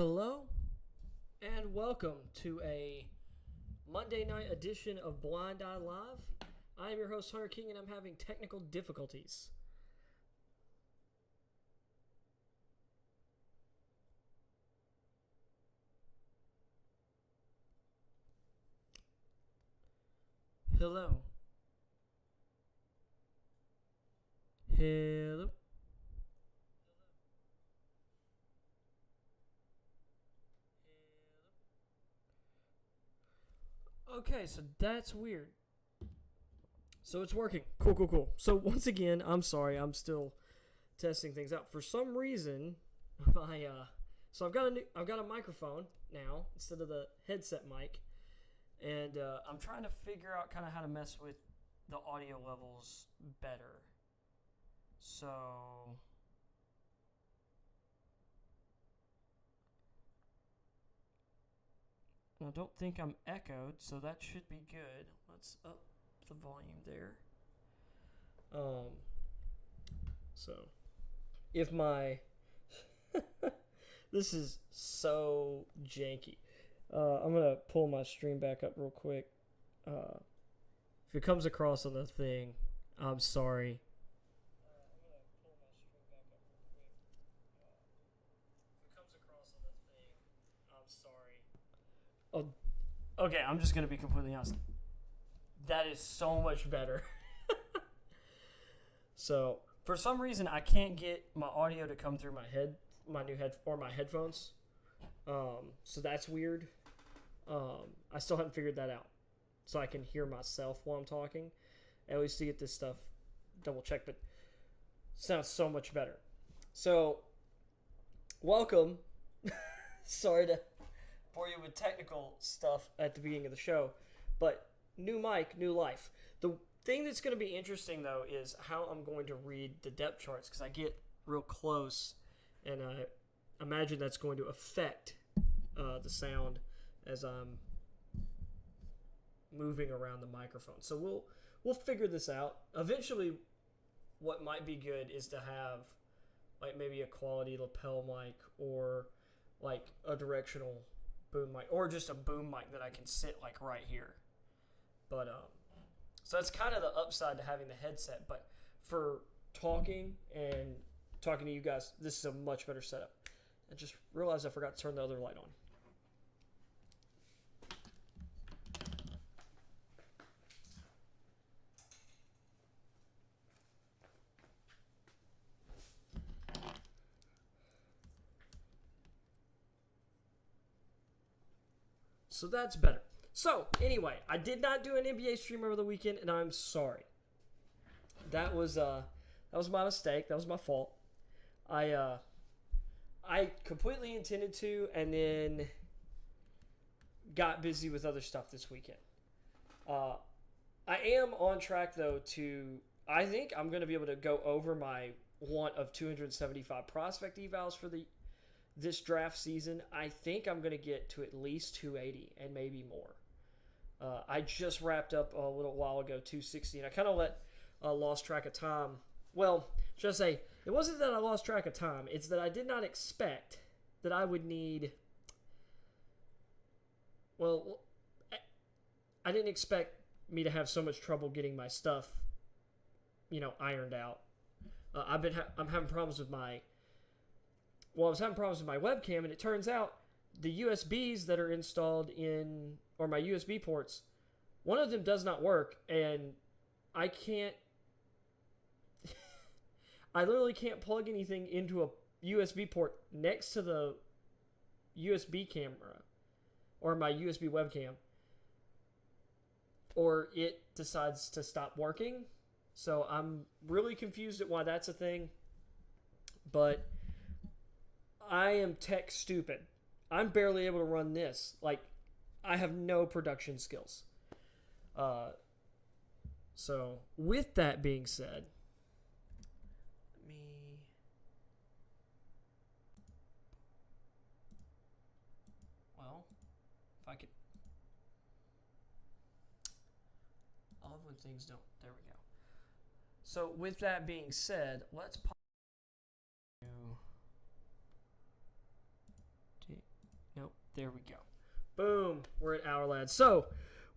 Hello and welcome to a Monday night edition of Blind Eye Live. I am your host Hunter King and I'm having technical difficulties. Hello. Hello. Okay, so that's weird. So it's working. Cool. So once again, I'm sorry. I'm still testing things out. For some reason, so I've got a microphone now instead of the headset mic, and I'm trying to figure out kind of how to mess with the audio levels better. So I don't think I'm echoed, so that should be good. Let's up the volume there. So if my this is so janky. I'm gonna pull my stream back up real quick. If it comes across on the thing, I'm sorry. Oh, okay, I'm just going to be completely honest. That is so much better. So, for some reason, I can't get my audio to come through my headphones. So that's weird. I still haven't figured that out. So I can hear myself while I'm talking. At least to get this stuff double checked, but sounds so much better. So, welcome. Sorry to bore you with technical stuff at the beginning of the show, but new mic, new life. The thing that's going to be interesting though is how I'm going to read the depth charts, because I get real close and I imagine that's going to affect the sound as I'm moving around the microphone. So we'll figure this out. Eventually, what might be good is to have like maybe a quality lapel mic or like a directional boom mic, or just a boom mic that I can sit like right here. But so that's kind of the upside to having the headset. But for talking to you guys, this is a much better setup. I just realized I forgot to turn the other light on. So that's better. So, anyway, I did not do an NBA stream over the weekend, and I'm sorry. That was my mistake. That was my fault. I completely intended to, and then got busy with other stuff this weekend. I am on track, though, I think I'm going to be able to go over my want of 275 prospect evals for this draft season. I think I'm going to get to at least 280 and maybe more. I just wrapped up a little while ago 260, and I kind of lost track of time. Well, should I say, it wasn't that I lost track of time. It's that I did not expect that I would need... Well, I didn't expect me to have so much trouble getting my stuff, ironed out. I'm having problems with my... Well, I was having problems with my webcam, and it turns out the USBs that are installed or my USB ports, one of them does not work, and I can't... I literally can't plug anything into a USB port next to the USB camera or my USB webcam, or it decides to stop working. So I'm really confused at why that's a thing, but I am tech stupid. I'm barely able to run this. Like, I have no production skills. So with that being said, if I could, I love when things don't. There we go. So with that being said, let's pop There we go. Boom. We're at Hour Lads. So,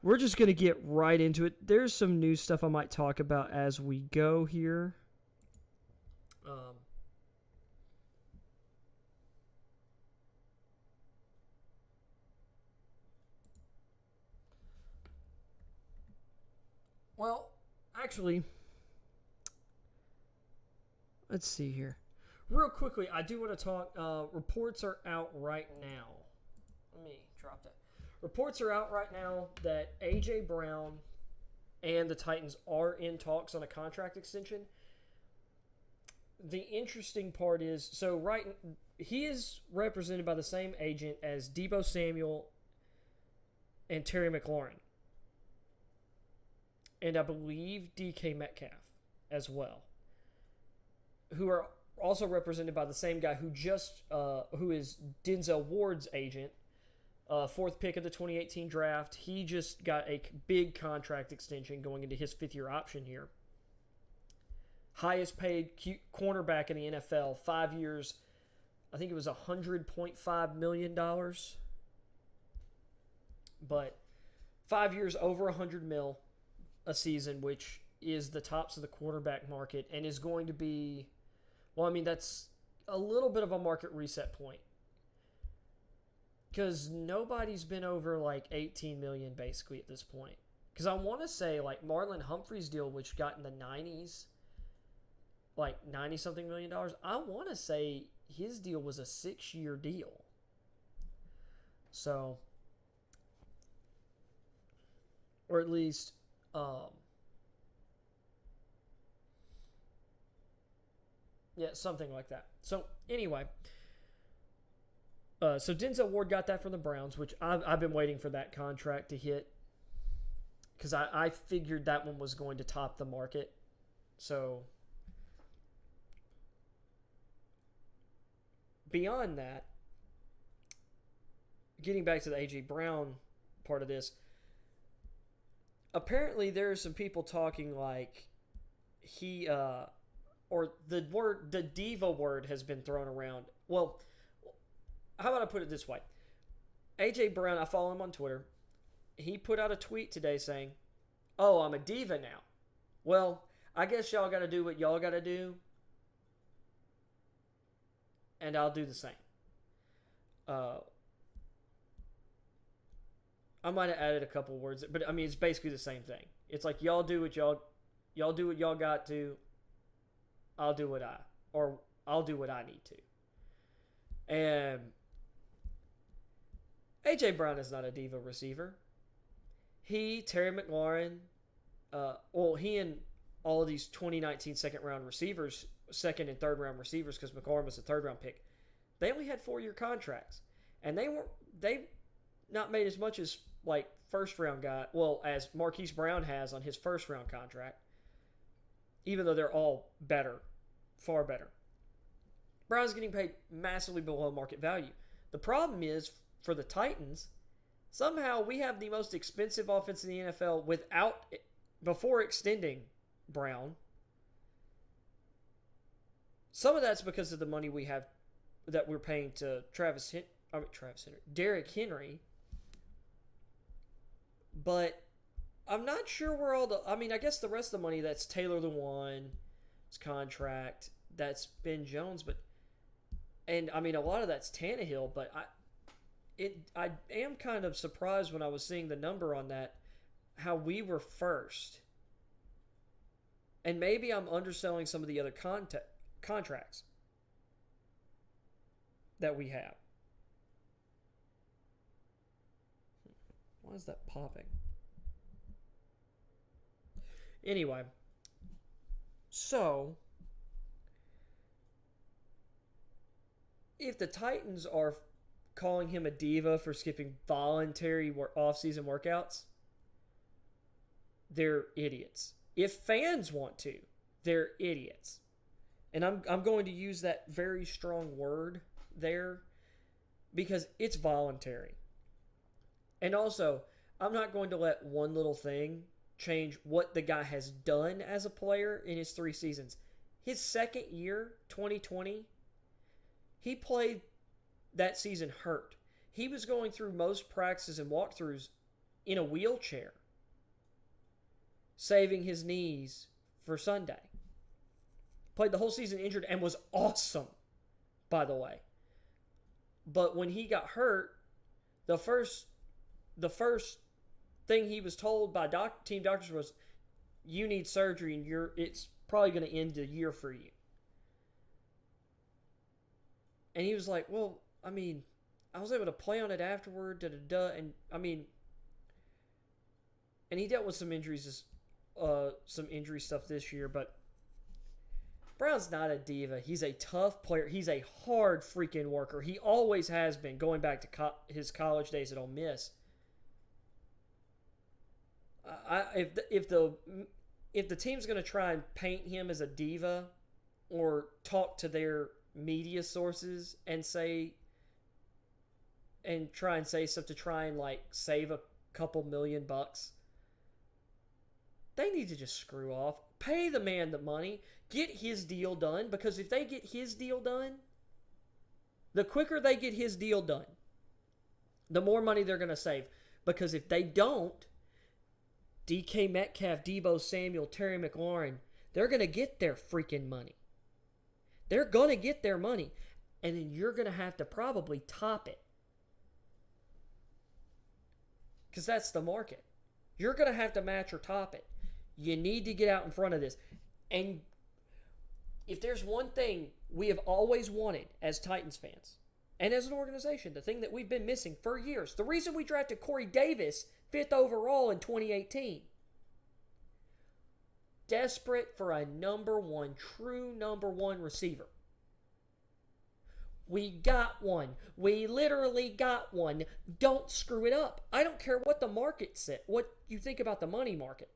we're just going to get right into it. There's some new stuff I might talk about as we go here. Well, actually, let's see here. Real quickly, I do want to talk. Reports are out right now. Let me drop that. Reports are out right now that A.J. Brown and the Titans are in talks on a contract extension. The interesting part is, he is represented by the same agent as Deebo Samuel and Terry McLaurin. And I believe DK Metcalf as well, who are also represented by the same guy who is Denzel Ward's agent, fourth pick of the 2018 draft. He just got a big contract extension going into his fifth-year option here. Highest paid cornerback in the NFL, 5 years. I think it was $100.5 million. But 5 years over $100 million a season, which is the tops of the quarterback market and is going to be, that's a little bit of a market reset point because nobody's been over like 18 million basically at this point. Because I want to say like Marlon Humphrey's deal, which got in the 90s, like 90 something million dollars. I want to say his deal was a 6-year deal. So, or at least, something like that. So anyway, so Denzel Ward got that from the Browns, which I've been waiting for that contract to hit because I figured that one was going to top the market. So beyond that, getting back to the A.J. Brown part of this, apparently there are some people talking like he or the diva word has been thrown around. Well, how about I put it this way? A.J. Brown, I follow him on Twitter. He put out a tweet today saying, "Oh, I'm a diva now." Well, I guess y'all got to do what y'all got to do, and I'll do the same. I might have added a couple words, but it's basically the same thing. It's like y'all do what y'all do what y'all got to. I'll do what I need to. And A.J. Brown is not a diva receiver. Terry McLaurin, he and all of these 2019 second-round receivers, second and third-round receivers, because McCollum was a third-round pick, they only had 4-year contracts, and they not made as much as like first-round guy, as Marquise Brown has on his first-round contract, even though they're all better, far better. Brown's getting paid massively below market value. The problem is, for the Titans, somehow we have the most expensive offense in the NFL before extending Brown. Some of that's because of the money we have that we're paying to Derrick Henry. But I'm not sure where all I guess the rest of the money, that's Taylor Lewan, his contract, that's Ben Jones, and a lot of that's Tannehill, but I am kind of surprised when I was seeing the number on that, how we were first. And maybe I'm underselling some of the other contracts that we have. Why is that popping? Anyway, so if the Titans are calling him a diva for skipping voluntary off-season workouts, they're idiots. If fans want to, they're idiots. And I'm going to use that very strong word there because it's voluntary. And also, I'm not going to let one little thing change what the guy has done as a player in his 3 seasons. His second year, 2020, he played that season hurt. he was going through most practices and walkthroughs in a wheelchair, saving his knees for Sunday. Played the whole season injured and was awesome, by the way. But when he got hurt, the first thing he was told by team doctors was, you need surgery and it's probably going to end the year for you. And he was like, well, I mean, I was able to play on it afterward, and I mean, and he dealt with some injuries, some injury stuff this year, but Brown's not a diva. He's a tough player. He's a hard freaking worker. He always has been, going back to his college days at Ole Miss. If the team's going to try and paint him as a diva or talk to their media sources and try and say stuff to try and like save a couple $1,000,000, they need to just screw off. Pay the man the money. Get his deal done, because if they get his deal done, the quicker they get his deal done, the more money they're going to save. Because if they don't, DK Metcalf, Deebo Samuel, Terry McLaurin, they're going to get their freaking money. They're going to get their money. And then you're going to have to probably top it. Because that's the market. You're going to have to match or top it. You need to get out in front of this. And if there's one thing we have always wanted as Titans fans, and as an organization, the thing that we've been missing for years, the reason we drafted Corey Davis 5th overall in 2018, desperate for a true number one receiver. We got one. We literally got one. Don't screw it up. I don't care what the market said, what you think about the money market.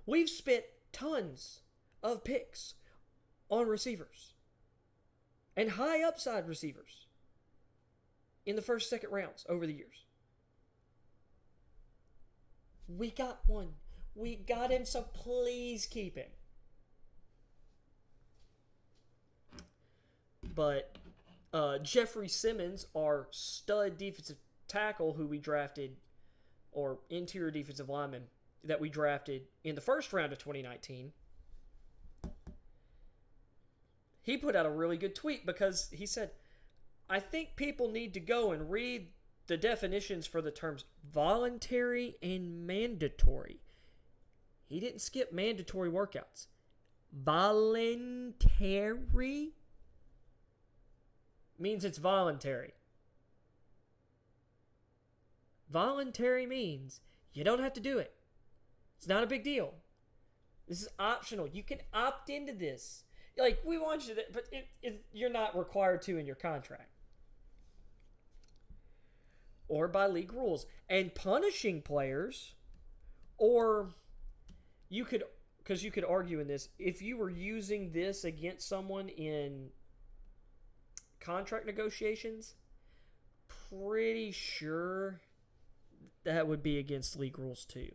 We've spent tons of picks on receivers and high upside receivers in the first, second rounds over the years. We got one. We got him, so please keep him. But Jeffrey Simmons, our stud defensive tackle who we drafted, or interior defensive lineman that we drafted in the first round of 2019, he put out a really good tweet because he said, I think people need to go and read the definitions for the terms voluntary and mandatory. He didn't skip mandatory workouts. Voluntary means it's voluntary. Voluntary means you don't have to do it. It's not a big deal. This is optional. You can opt into this. Like, we want you to, but you're not required to in your contract. Or by league rules. And punishing players, or you could, because you could argue in this, if you were using this against someone in contract negotiations, pretty sure that would be against league rules too.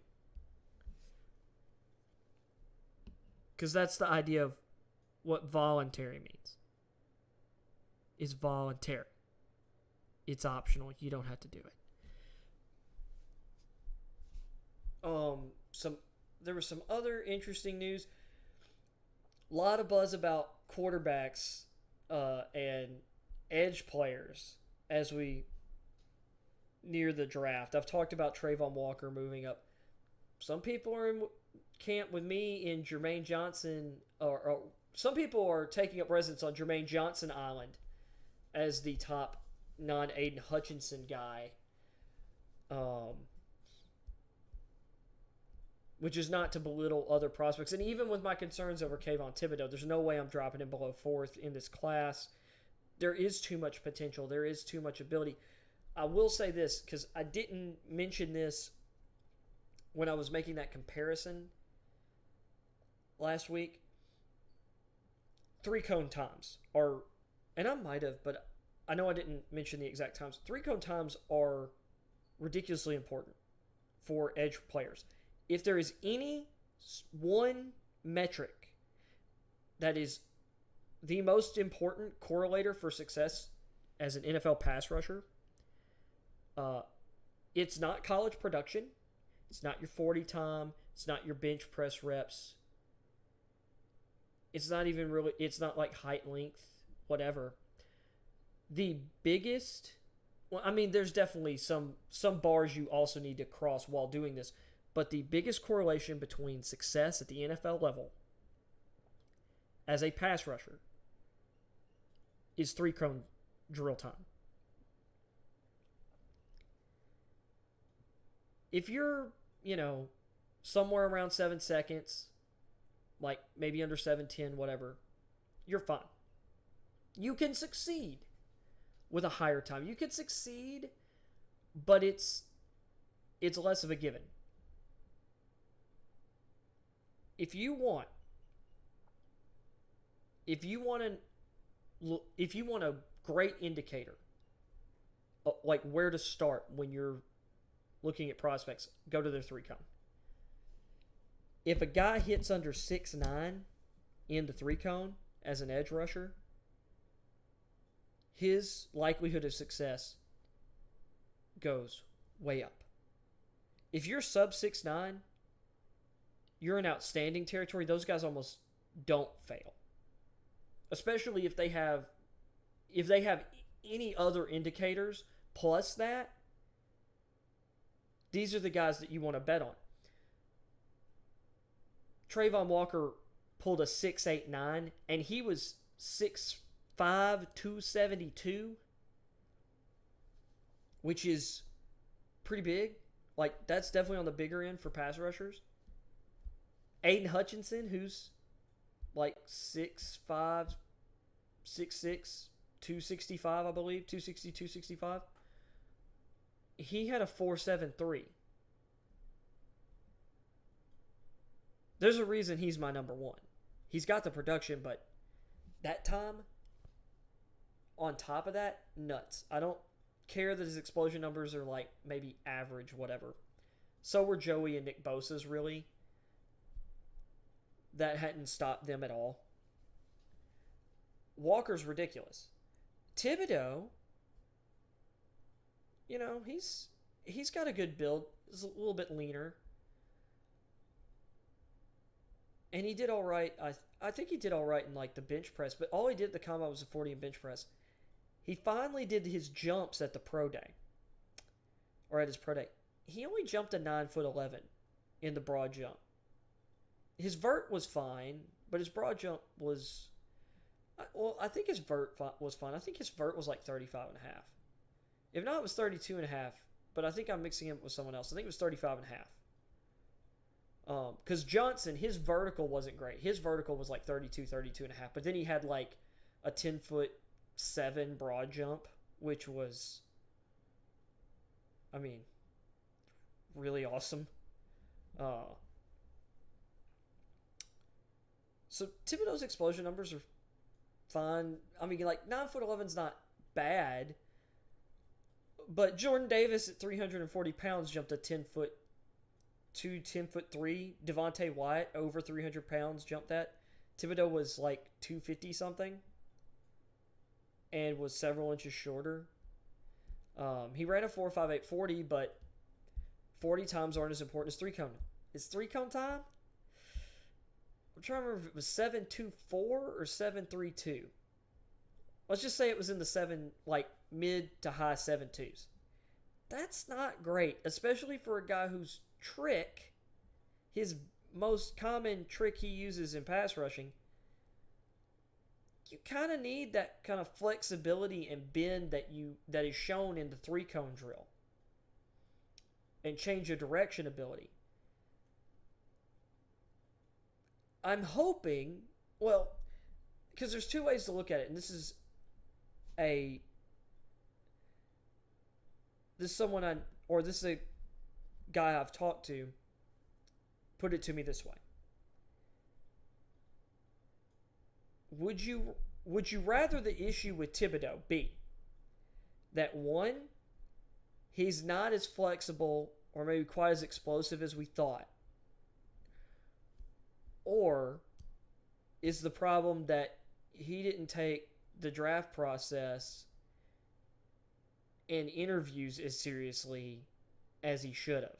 Because that's the idea of what voluntary means. It's voluntary. It's optional. You don't have to do it. There was some other interesting news. A lot of buzz about quarterbacks and edge players as we near the draft. I've talked about Trayvon Walker moving up. Some people are in camp with me in Jermaine Johnson, or some people are taking up residence on Jermaine Johnson Island as the top non-Aiden Hutchinson guy, which is not to belittle other prospects. And even with my concerns over Kayvon Thibodeau, there's no way I'm dropping him below 4th in this class. There is too much potential. There is too much ability. I will say this, because I didn't mention this when I was making that comparison last week. 3-cone times are, and I might have, but I know I didn't mention the exact times. 3-cone times are ridiculously important for edge players. If there is any one metric that is the most important correlator for success as an NFL pass rusher. It's not college production. It's not your 40 time. It's not your bench press reps. It's not even really, it's not like height, length, whatever. The biggest, well, I mean, there's definitely some bars you also need to cross while doing this, but the biggest correlation between success at the NFL level as a pass rusher is 3-cone drill time. If you're, somewhere around 7 seconds, like maybe under 7:10, whatever, you're fine. You can succeed with a higher time. You can succeed, but it's less of a given. If you want a great indicator, like where to start when you're looking at prospects, go to their 3-cone. If a guy hits under 6'9" in the 3-cone as an edge rusher, his likelihood of success goes way up. If you're sub 6'9", you're in outstanding territory. Those guys almost don't fail, especially if they have any other indicators plus that. These are the guys that you want to bet on. Trayvon Walker pulled a 6'8'9", and he was 6'5", 272, which is pretty big. Like, that's definitely on the bigger end for pass rushers. Aiden Hutchinson, who's like 6'5", 6'6", 265, I believe, 260, 265. He had a 4.73. There's a reason he's my number one. He's got the production, but that time, on top of that, nuts. I don't care that his explosion numbers are like maybe average, whatever. So were Joey and Nick Bosa's, really. That hadn't stopped them at all. Walker's ridiculous. Thibodeau, he's got a good build. He's a little bit leaner. And he did all right. I think he did all right in like the bench press, but all he did at the combine was a 40 in bench press. He finally did his jumps at the pro day. Or at his pro day. He only jumped a 9'11" in the broad jump. His vert was fine, but his broad jump was... Well, I think his vert was fine. I think his vert was like 35 and a half. If not, it was 32 and a half. But I think I'm mixing him with someone else. I think it was 35 and a half. Because Johnson, his vertical wasn't great. His vertical was like 32 and a half. But then he had like a 10'7" broad jump, which was, really awesome. So Thibodeau's explosion numbers are fine. 9'11" not bad. But Jordan Davis at 340 pounds jumped a 10'2", 10'3". Devontae Wyatt over 300 pounds jumped that. Thibodeau was like 250 something and was several inches shorter. He ran a 4.58 40, but 40 times aren't as important as 3-cone. Is 3-cone time? I'm trying to remember if it was 7.24 or 7.32. Let's just say it was in the mid to high 7.2s. That's not great, especially for a guy whose trick, his most common trick he uses in pass rushing, you kind of need that kind of flexibility and bend that is shown in the 3-cone drill. And change of direction ability. I'm hoping, because there's two ways to look at it, and this is a guy I've talked to put it to me this way. Would you rather the issue with Thibodeau be that, one, he's not as flexible or maybe quite as explosive as we thought? Or is the problem that he didn't take the draft process in interviews as seriously as he should have.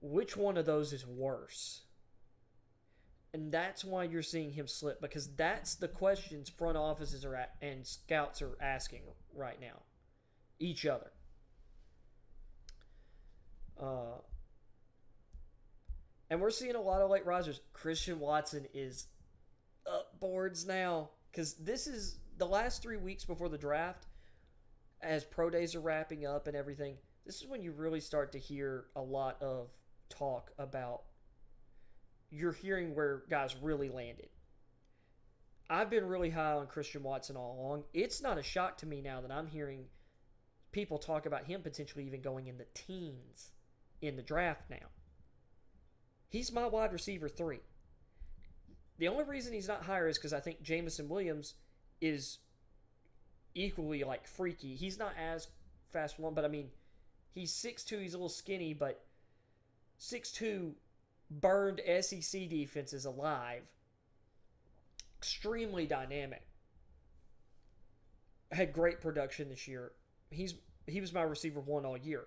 Which one of those is worse? And that's why you're seeing him slip, because that's the questions front offices are at and scouts are asking right now. Each other. And we're seeing a lot of late risers. Christian Watson is up boards now, because this is the last 3 weeks before the draft, as pro days are wrapping up and everything. This is when you really start to hear a lot of talk about, you're hearing where guys really landed. I've been really high on Christian Watson all along. It's not a shock to me now that I'm hearing people talk about him potentially even going in the teens in the draft now. He's my wide receiver 3. The only reason he's not higher is because I think Jameson Williams is equally like freaky. He's not as fast long, but I mean, he's 6'2", he's a little skinny, but 6'2", burned SEC defenses alive. Extremely dynamic. Had great production this year. He was my receiver 1 all year.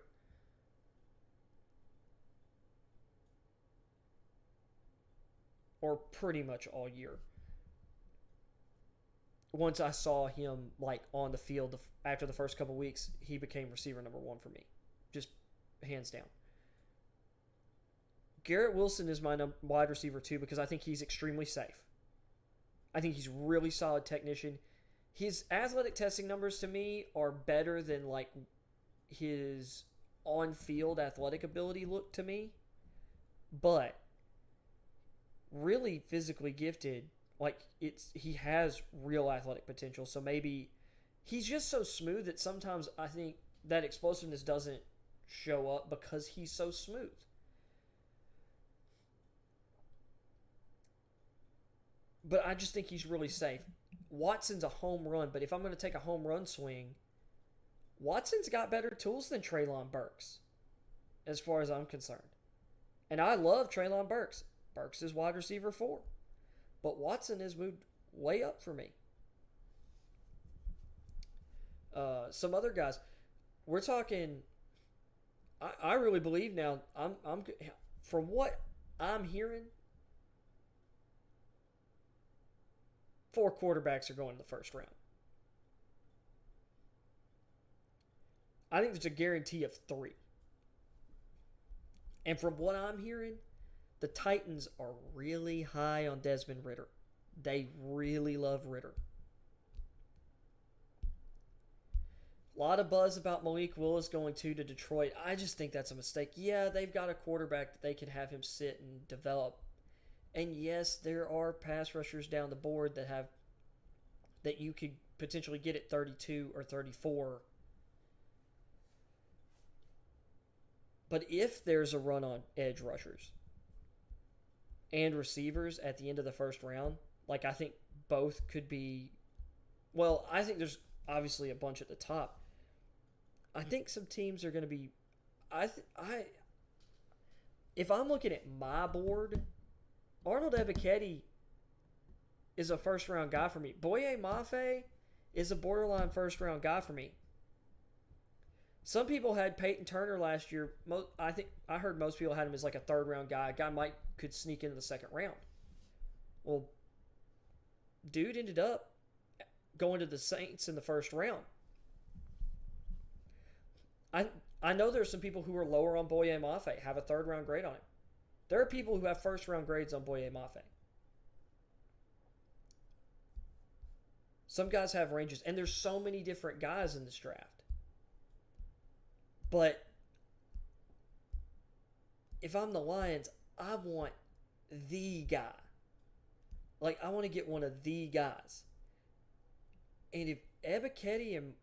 Or pretty much all year. Once I saw him like on the field after the first couple weeks, he became receiver number 1 for me. Just hands down. Garrett Wilson is my wide receiver 2 because I think he's extremely safe. I think he's really solid technician. His athletic testing numbers to me are better than like his on-field athletic ability look to me. But really physically gifted, like he has real athletic potential. So maybe he's just so smooth that sometimes I think that explosiveness doesn't show up because he's so smooth. But I just think he's really safe. Watson's a home run, but if I'm going to take a home run swing, Watson's got better tools than Treylon Burks, as far as I'm concerned. And I love Treylon Burks. Burks is wide receiver 4. But Watson has moved way up for me. Some other guys. We're talking, I really believe now, I'm from what I'm hearing, 4 quarterbacks are going in the first round. I think there's a guarantee of 3. And from what I'm hearing, the Titans are really high on Desmond Ridder. They really love Ridder. A lot of buzz about Malik Willis going to Detroit. I just think that's a mistake. Yeah, they've got a quarterback that they can have him sit and develop. And yes, there are pass rushers down the board that you could potentially get at 32 or 34. But if there's a run on edge rushers and receivers at the end of the first round, like I think both could be, well, I think there's obviously a bunch at the top. I think some teams are going to be, if I'm looking at my board, Arnold Ebiketie is a first-round guy for me. Boye Mafe is a borderline first-round guy for me. Some people had Peyton Turner last year. I heard most people had him as like a third-round guy. A guy could sneak into the second round. Well, dude ended up going to the Saints in the first round. I know there's some people who are lower on Boye Mafe, have a third-round grade on him. There are people who have first-round grades on Boye Mafe. Some guys have ranges, and there's so many different guys in this draft. But if I'm the Lions, I want the guy. Like, I want to get one of the guys. And if Ebiketie and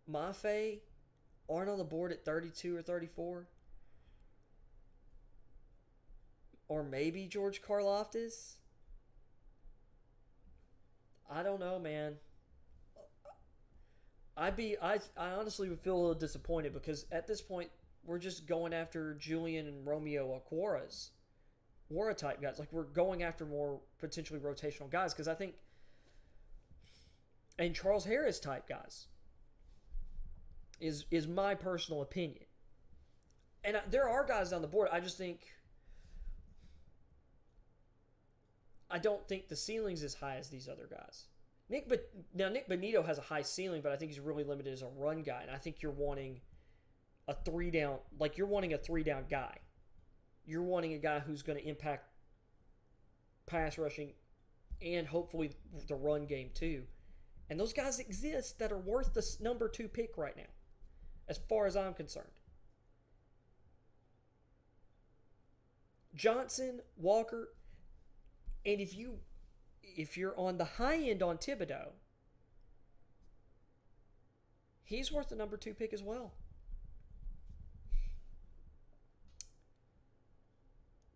Mafe aren't on the board at 32 or 34, or maybe George Karlaftis, I don't know, man. I honestly would feel a little disappointed because at this point we're just going after Julian and Romeo Aquaras Wara type guys. Like, we're going after more potentially rotational guys because I think, and Charles Harris type guys is my personal opinion. And there are guys on the board. I just think, I don't think the ceiling's as high as these other guys. Nick Bonito has a high ceiling, but I think he's really limited as a run guy. And I think you're wanting a 3-down, like you're wanting a 3-down guy. You're wanting a guy who's going to impact pass rushing and hopefully the run game too. And those guys exist that are worth the number 2 pick right now, as far as I'm concerned. Johnson, Walker, and if you're on the high end on Thibodeau, he's worth the number 2 pick as well.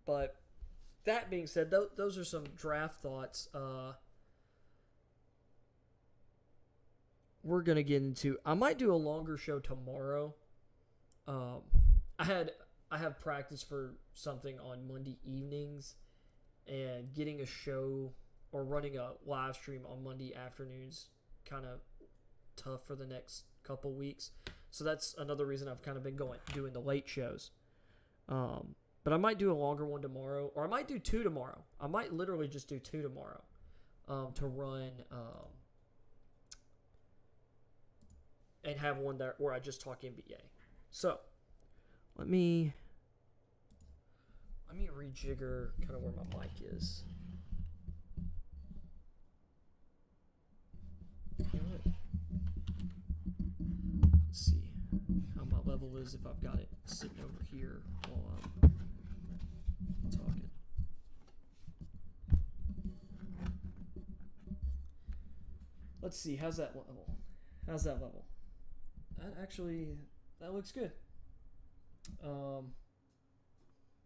But that being said, those are some draft thoughts. We're gonna get into. I might do a longer show tomorrow. I have practice for something on Monday evenings, and getting a show or running a live stream on Monday afternoons kind of tough for the next couple weeks. So that's another reason I've kind of been doing the late shows. But I might do a longer one tomorrow, or I might do 2 tomorrow. I might literally just do 2 tomorrow to run and have one there where I just talk NBA. So let me rejigger kind of where my mic is. Let's see how my level is if I've got it sitting over here while I'm talking. Let's see, how's that level? That looks good.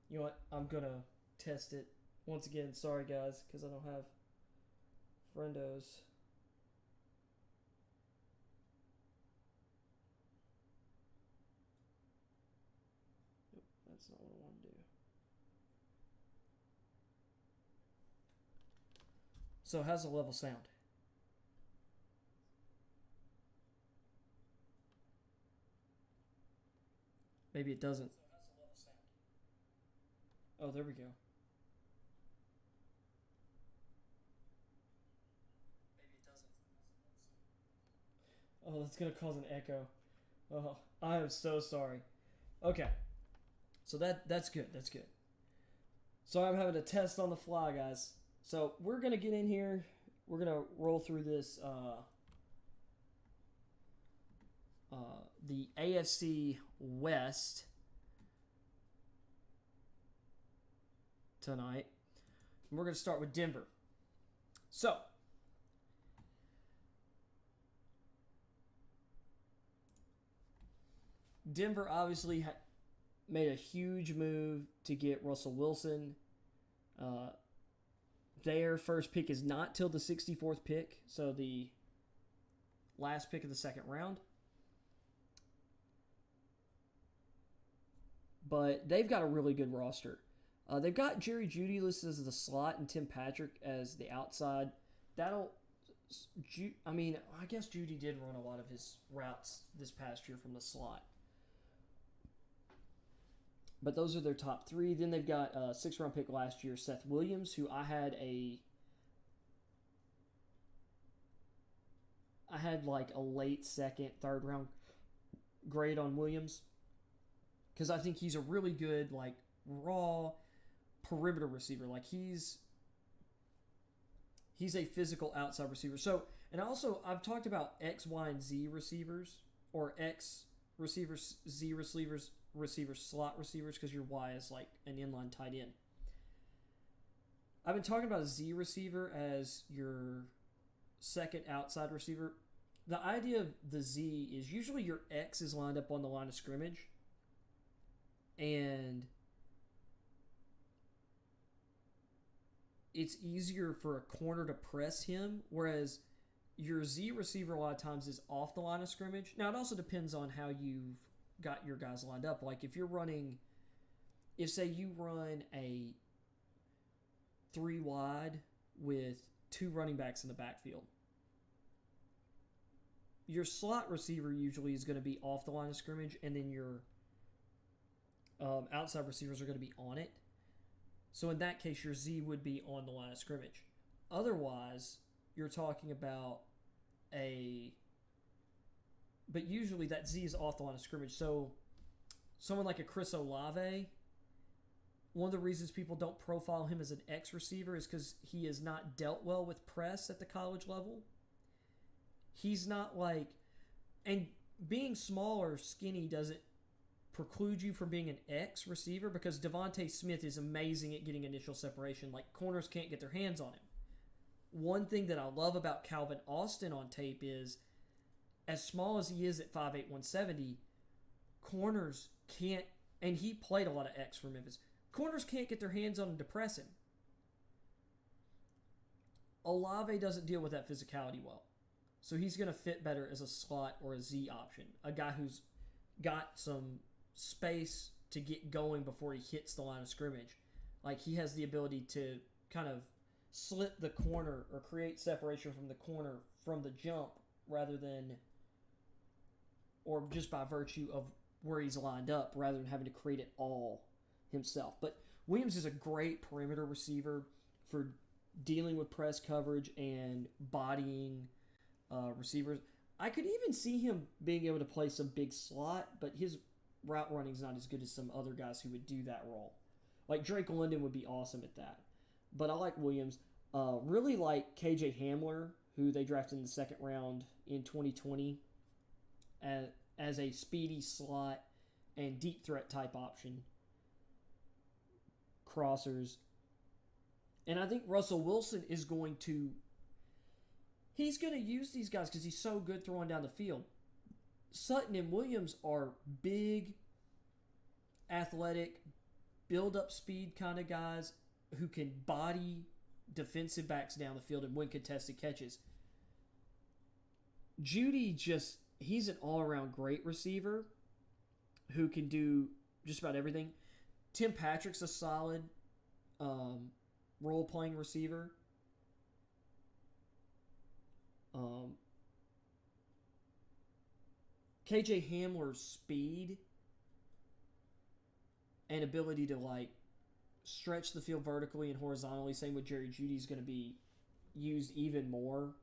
You know what? I'm gonna test it once again. Sorry guys, because I don't have friendos. Nope, that's not what I want to do. So how's the level sound? Maybe it doesn't. Oh, there we go. Oh, that's going to cause an echo. Oh, I am so sorry. Okay. So that's good. That's good. So I'm having a test on the fly, guys. So we're going to get in here. We're going to roll through this the AFC West tonight. And we're going to start with Denver. So, Denver obviously made a huge move to get Russell Wilson. Their first pick is not till the 64th pick, so the last pick of the second round. But they've got a really good roster. They've got Jerry Jeudy listed as the slot and Tim Patrick as the outside. I guess Jeudy did run a lot of his routes this past year from the slot. But those are their top 3. Then they've got a 6th-round pick last year, Seth Williams, who I had like a late 2nd, 3rd round grade on Williams. Because I think he's a really good, like, raw perimeter receiver. Like, he's a physical outside receiver. So, and also, I've talked about X, Y, and Z receivers, or X receivers, Z receivers, slot receivers, because your Y is like an inline tight end. I've been talking about a Z receiver as your 2nd outside receiver. The idea of the Z is usually your X is lined up on the line of scrimmage, and it's easier for a corner to press him, whereas your Z receiver a lot of times is off the line of scrimmage. Now, it also depends on how you've got your guys lined up. Like, if say you run a 3 wide with 2 running backs in the backfield. Your slot receiver usually is going to be off the line of scrimmage, and then your outside receivers are going to be on it. So in that case, your Z would be on the line of scrimmage. Otherwise, you're talking about but usually that Z is off the line of scrimmage. So someone like a Chris Olave, one of the reasons people don't profile him as an X receiver is because he has not dealt well with press at the college level. He's not like, and being small or skinny doesn't preclude you from being an X receiver, because Devontae Smith is amazing at getting initial separation. Like, corners can't get their hands on him. One thing that I love about Calvin Austin on tape is, as small as he is at 5'8", 170, corners can't, and he played a lot of X for Memphis, corners can't get their hands on him to press him. Olave doesn't deal with that physicality well. So he's going to fit better as a slot or a Z option. A guy who's got some space to get going before he hits the line of scrimmage. Like, he has the ability to kind of slit the corner or create separation from the corner from the jump rather than, or just by virtue of where he's lined up rather than having to create it all himself. But Williams is a great perimeter receiver for dealing with press coverage and bodying receivers. I could even see him being able to play some big slot, but his route running is not as good as some other guys who would do that role. Like Drake London would be awesome at that. But I like Williams. Really like KJ Hamler, who they drafted in the second round in 2020 as a speedy slot and deep threat type option. Crossers. And I think Russell Wilson is going to use these guys because he's so good throwing down the field. Sutton and Williams are big, athletic, build-up speed kind of guys who can body defensive backs down the field and win contested catches. Judy he's an all-around great receiver who can do just about everything. Tim Patrick's a solid role-playing receiver. KJ Hamler's speed and ability to stretch the field vertically and horizontally, same with Jerry Jeudy, is going to be used even more.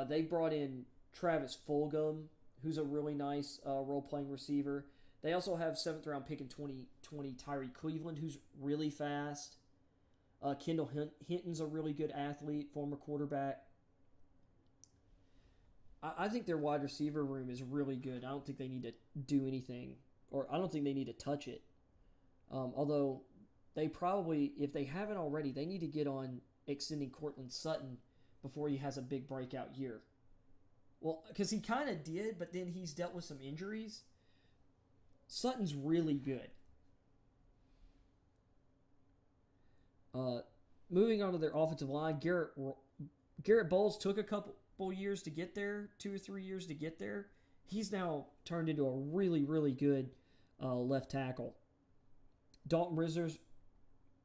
They brought in Travis Fulgham, who's a really nice role-playing receiver. They also have 7th round pick in 2020 Tyree Cleveland, who's really fast. Kendall Hinton's a really good athlete, former quarterback. I think their wide receiver room is really good. I don't think they need to do anything, or I don't think they need to touch it. Although they probably, if they haven't already, they need to get on extending Cortland Sutton before he has a big breakout year. Well, because he kind of did, but then he's dealt with some injuries. Sutton's really good. Moving on to their offensive line, Garrett Bowles took a couple years to get there, 2 or 3 years to get there. He's now turned into a really, really good left tackle. Dalton Rizzer's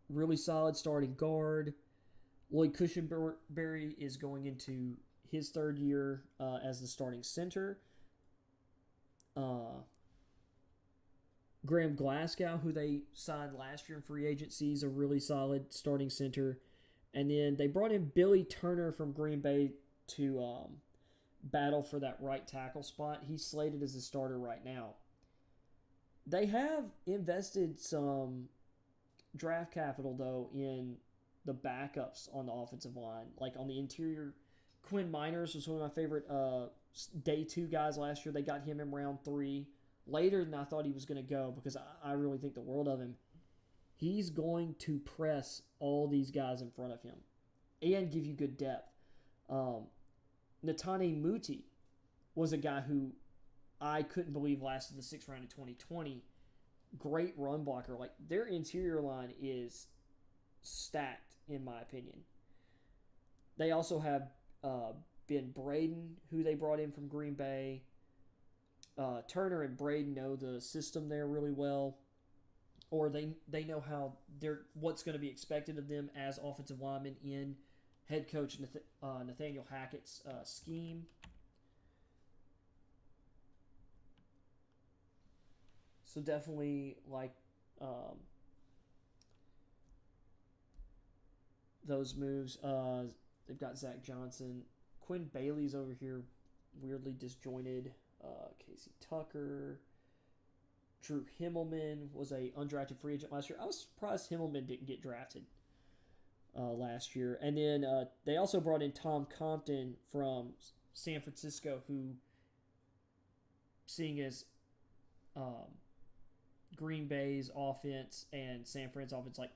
really solid starting guard. Lloyd Cushenberry is going into his 3rd year as the starting center. Graham Glasgow, who they signed last year in free agency, is a really solid starting center. And then they brought in Billy Turner from Green Bay to battle for that right tackle spot. He's slated as a starter right now. They have invested some draft capital, though, in the backups on the offensive line. Like on the interior, Quinn Miners was one of my favorite day 2 guys last year. They got him in round 3. Later than I thought he was going to go, because I really think the world of him. He's going to press all these guys in front of him and give you good depth. Netane Muti was a guy who I couldn't believe lasted the 6th round of 2020. Great run blocker. Like, their interior line is stacked, in my opinion. They also have Ben Braden, who they brought in from Green Bay. Turner and Braden know the system there really well. or they know how what's going to be expected of them as offensive linemen in head coach Nathaniel Hackett's scheme. So definitely like those moves. They've got Zach Johnson. Quinn Bailey's over here weirdly disjointed. Casey Tucker. Drew Himmelman was a undrafted free agent last year. I was surprised Himmelman didn't get drafted last year. And then they also brought in Tom Compton from San Francisco, who, seeing as Green Bay's offense and San Fran's offense, like,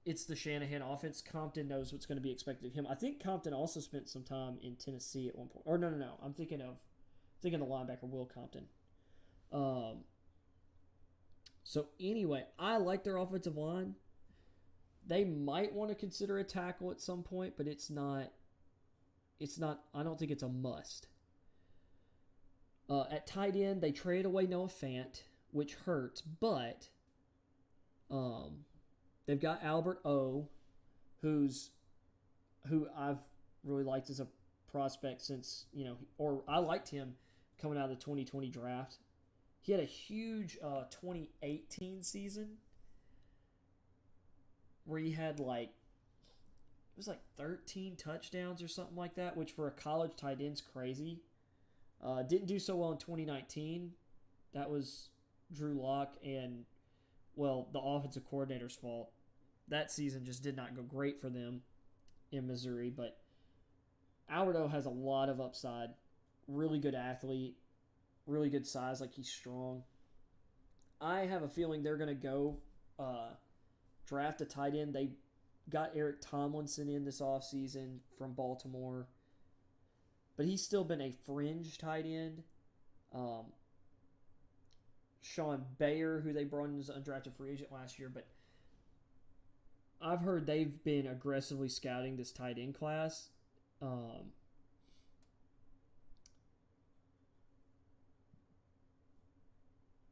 it's the Shanahan offense. Compton knows what's going to be expected of him. I think Compton also spent some time in Tennessee at one point. Or no. I'm thinking of the linebacker Will Compton. So anyway, I like their offensive line. They might want to consider a tackle at some point, but it's not. I don't think it's a must. At tight end, they traded away Noah Fant, which hurts, but they've got Albert O, who I've really liked as a prospect since, or I liked him coming out of the 2020 draft. He had a huge 2018 season where he had it was 13 touchdowns or something like that, which for a college tight end's crazy. Didn't do so well in 2019. That was Drew Lock and, the offensive coordinator's fault. That season just did not go great for them in Missouri, but Alberto has a lot of upside. Really good athlete, really good size, he's strong. I have a feeling they're going to go draft a tight end. They got Eric Tomlinson in this offseason from Baltimore, but he's still been a fringe tight end. Sean Bayer, who they brought in as an undrafted free agent last year, but I've heard they've been aggressively scouting this tight end class.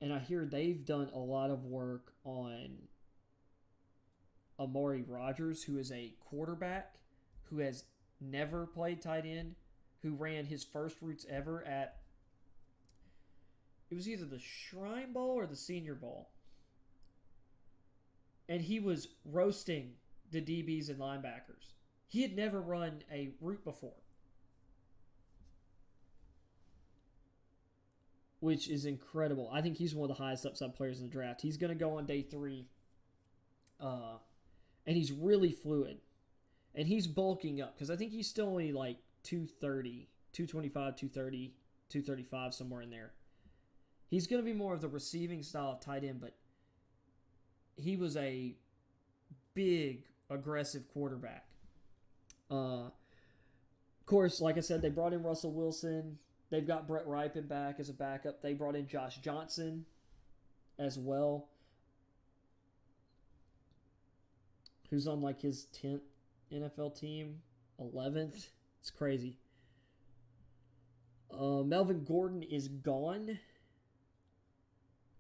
And I hear they've done a lot of work on Amari Rogers, who is a quarterback who has never played tight end, who ran his first routes ever at, it was either the Shrine Bowl or the Senior Bowl. And he was roasting the DBs and linebackers. He had never run a route before, which is incredible. I think he's one of the highest upside players in the draft. He's going to go on day 3. And he's really fluid. And he's bulking up because I think he's still only 230, 225, 230, 235, somewhere in there. He's going to be more of the receiving style of tight end, but he was a big, aggressive quarterback. Of course, like I said, they brought in Russell Wilson. They've got Brett Rypien back as a backup. They brought in Josh Johnson as well, who's on his 10th NFL team, 11th. It's crazy. Melvin Gordon is gone,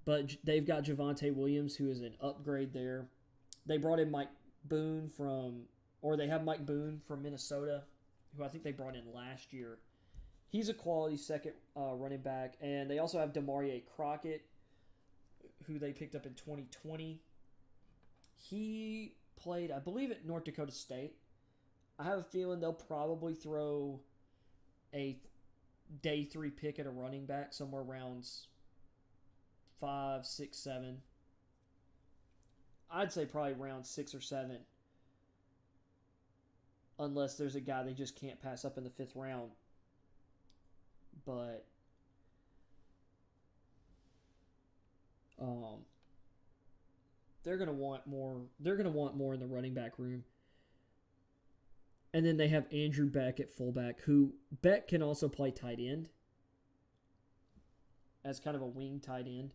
but they've got Javonte Williams, who is an upgrade there. They brought in Mike Boone they have Mike Boone from Minnesota, who I think they brought in last year. He's a quality second running back. And they also have Demarie Crockett, who they picked up in 2020. He played, I believe, at North Dakota State. I have a feeling they'll probably throw a day 3 pick at a running back somewhere around 5, 6, 7. I'd say probably around 6 or 7. Unless there's a guy they just can't pass up in the 5th round. But they're gonna want more. They're gonna want more in the running back room. And then they have Andrew Beck at fullback, who Beck can also play tight end as kind of a wing tight end.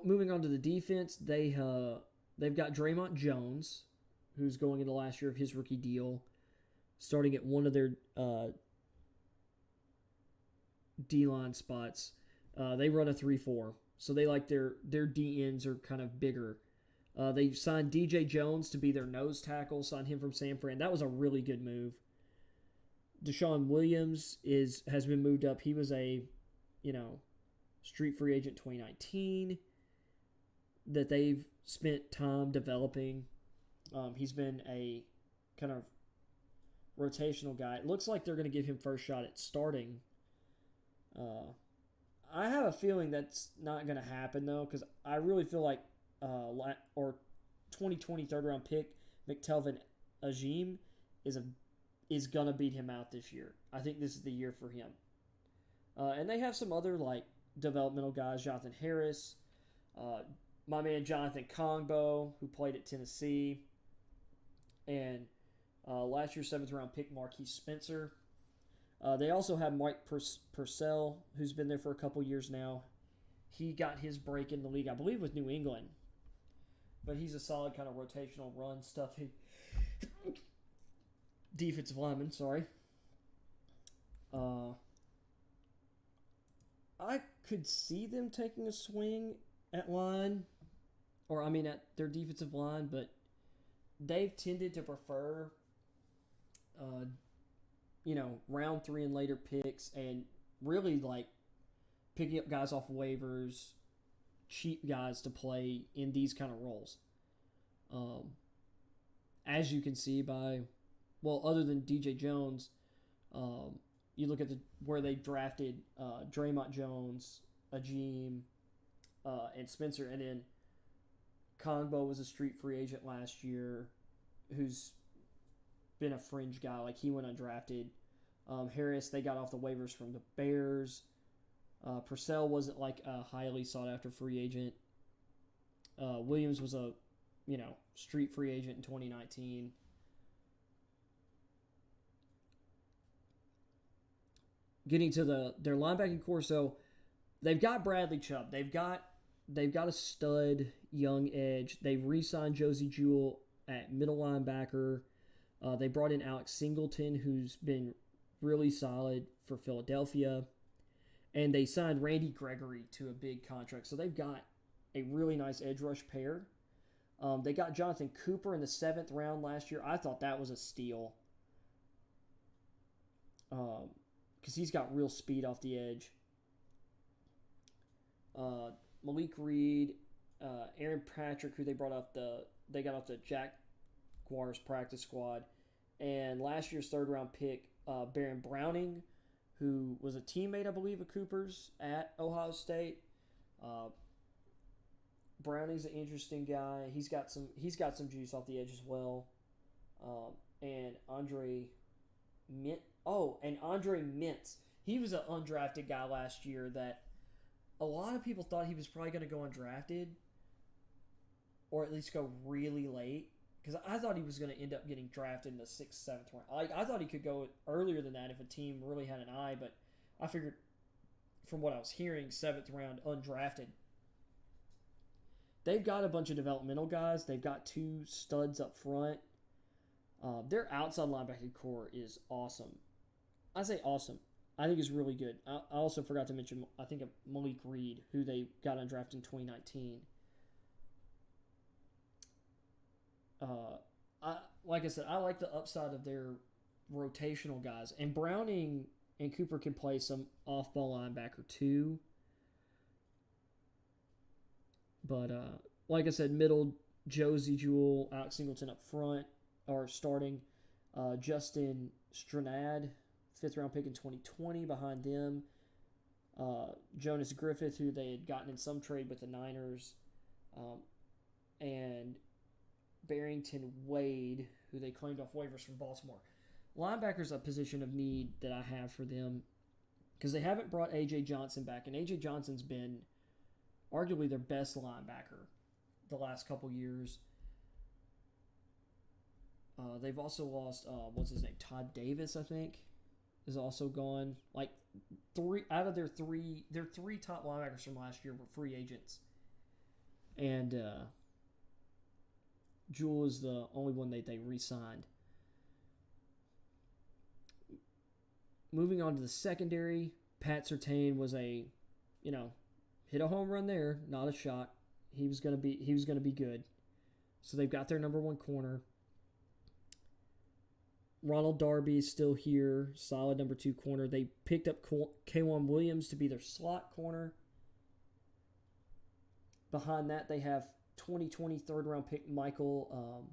Moving on to the defense, they've got Draymond Jones, who's going into the last year of his rookie deal, starting at one of their D-line spots. They run a 3-4, so they like their DNs are kind of bigger. They signed DJ Jones to be their nose tackle, signed him from San Fran. That was a really good move. Desean Williams has been moved up. He was a, street free agent 2019 that they've spent time developing. He's been a kind of rotational guy. It looks like they're going to give him first shot at starting. I have a feeling that's not going to happen, though, because I really feel like 2020 third-round pick McTelvin Agim is going to beat him out this year. I think this is the year for him. And they have some other, developmental guys, Jonathan Harris, my man Jonathan Kongbo, who played at Tennessee, and last year's 7th-round pick Marquise Spencer. They also have Mike Purcell, who's been there for a couple years now. He got his break in the league, I believe, with New England. But he's a solid kind of rotational run stuffing defensive lineman, sorry. I could see them taking a swing at line, at their defensive line, but they've tended to prefer, round 3 and later picks, and really picking up guys off waivers, cheap guys to play in these kind of roles. As you can see other than DJ Jones, you look at where they drafted Draymond Jones, Agim, and Spencer, and then Kongbo was a street free agent last year who's been a fringe guy. He went undrafted. Harris, they got off the waivers from the Bears. Purcell wasn't a highly sought after free agent. Williams was a street free agent in 2019. Getting to their linebacking core, so they've got Bradley Chubb. They've got a stud young edge. They've re-signed Josie Jewell at middle linebacker. They brought in Alex Singleton, who's been really solid for Philadelphia. And they signed Randy Gregory to a big contract. So they've got a really nice edge rush pair. They got Jonathan Cooper in the 7th round last year. I thought that was a steal. Because he's got real speed off the edge. Malik Reed, Aaron Patrick, who they got off the Jaguars practice squad, and last year's 3rd-round pick, Baron Browning, who was a teammate, I believe, of Cooper's at Ohio State. Browning's an interesting guy. He's got some juice off the edge as well. And Andre Mintz. He was an undrafted guy last year that a lot of people thought he was probably going to go undrafted, or at least go really late. Because I thought he was going to end up getting drafted in the 6th, 7th round. I thought he could go earlier than that if a team really had an eye, but I figured, from what I was hearing, 7th round undrafted. They've got a bunch of developmental guys. They've got 2 studs up front. Their outside linebacking core is awesome. I say awesome. I think it's really good. I also forgot to mention, I think, Malik Reed, who they got undrafted in 2019. Like I said, I like the upside of their rotational guys. And Browning and Cooper can play some off-ball linebacker too. But like I said, middle, Josie Jewell, Alex Singleton up front are starting. Justin Stranad, 5th-round pick in 2020 behind them. Jonas Griffith, who they had gotten in some trade with the Niners. And Barrington Wade, who they claimed off waivers from Baltimore. Linebacker's a position of need that I have for them because they haven't brought A.J. Johnson back, and A.J. Johnson's been arguably their best linebacker the last couple years. They've also lost, what's his name, Todd Davis, I think, is also gone. Three out of their three top linebackers from last year were free agents. And Jewell is the only one they re-signed. Moving on to the secondary, Pat Surtain was a hit a home run there, not a shot. He was gonna be good. So they've got their number one corner. Ronald Darby is still here, solid number 2 corner. They picked up K'Wan Williams to be their slot corner. Behind that, they have 2020 third-round pick Michael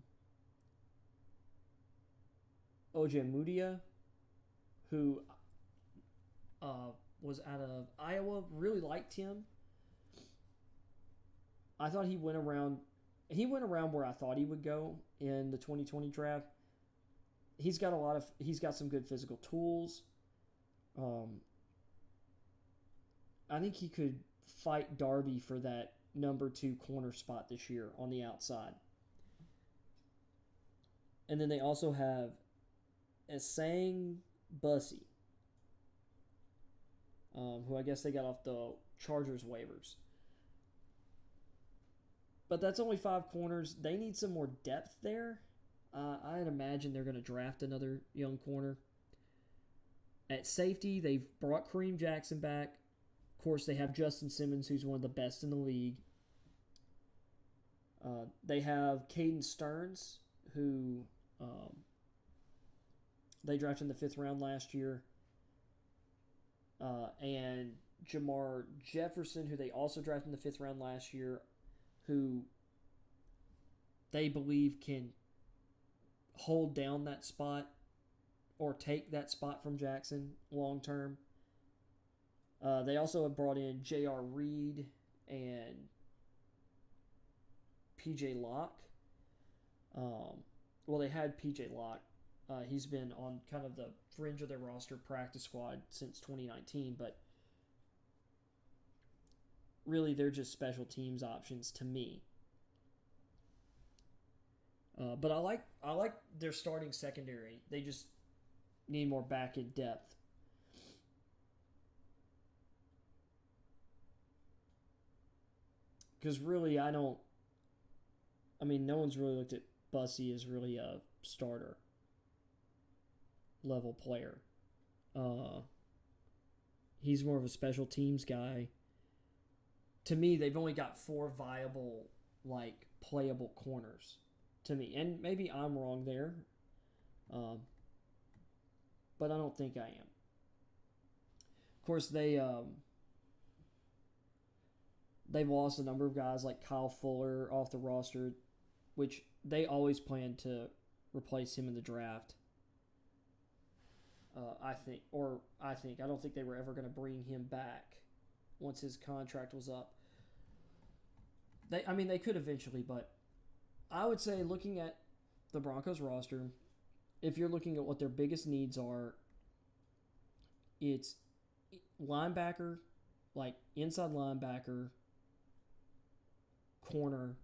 Ojemudia, who was out of Iowa. Really liked him. I thought he went around where I thought he would go in the 2020 draft. He's got some good physical tools. I think he could fight Darby for that number 2 corner spot this year on the outside. And then they also have Asante Bussey, who I guess they got off the Chargers waivers. But that's only 5 corners. They need some more depth there. I'd imagine they're going to draft another young corner. At safety, they've brought Kareem Jackson back. Of course, they have Justin Simmons, who's one of the best in the league. They have Caden Stearns, who they drafted in the 5th round last year. And Jamar Jefferson, who they also drafted in the 5th round last year, who they believe can hold down that spot or take that spot from Jackson long term. They also have brought in J.R. Reed and P.J. Locke. Well, they had P.J. Locke. He's been on kind of the fringe of their roster practice squad since 2019, but really they're just special teams options to me. But I like their starting secondary. They just need more back end depth. Because really, no one's really looked at Bussey as really a starter level player. He's more of a special teams guy. To me, they've only got 4 viable, playable corners. To me, and maybe I'm wrong there, but I don't think I am. Of course, they've lost a number of guys like Kyle Fuller off the roster, which they always plan to replace him in the draft. I don't think they were ever going to bring him back once his contract was up. They could eventually, but I would say looking at the Broncos roster, if you're looking at what their biggest needs are, it's linebacker, inside linebacker, corner,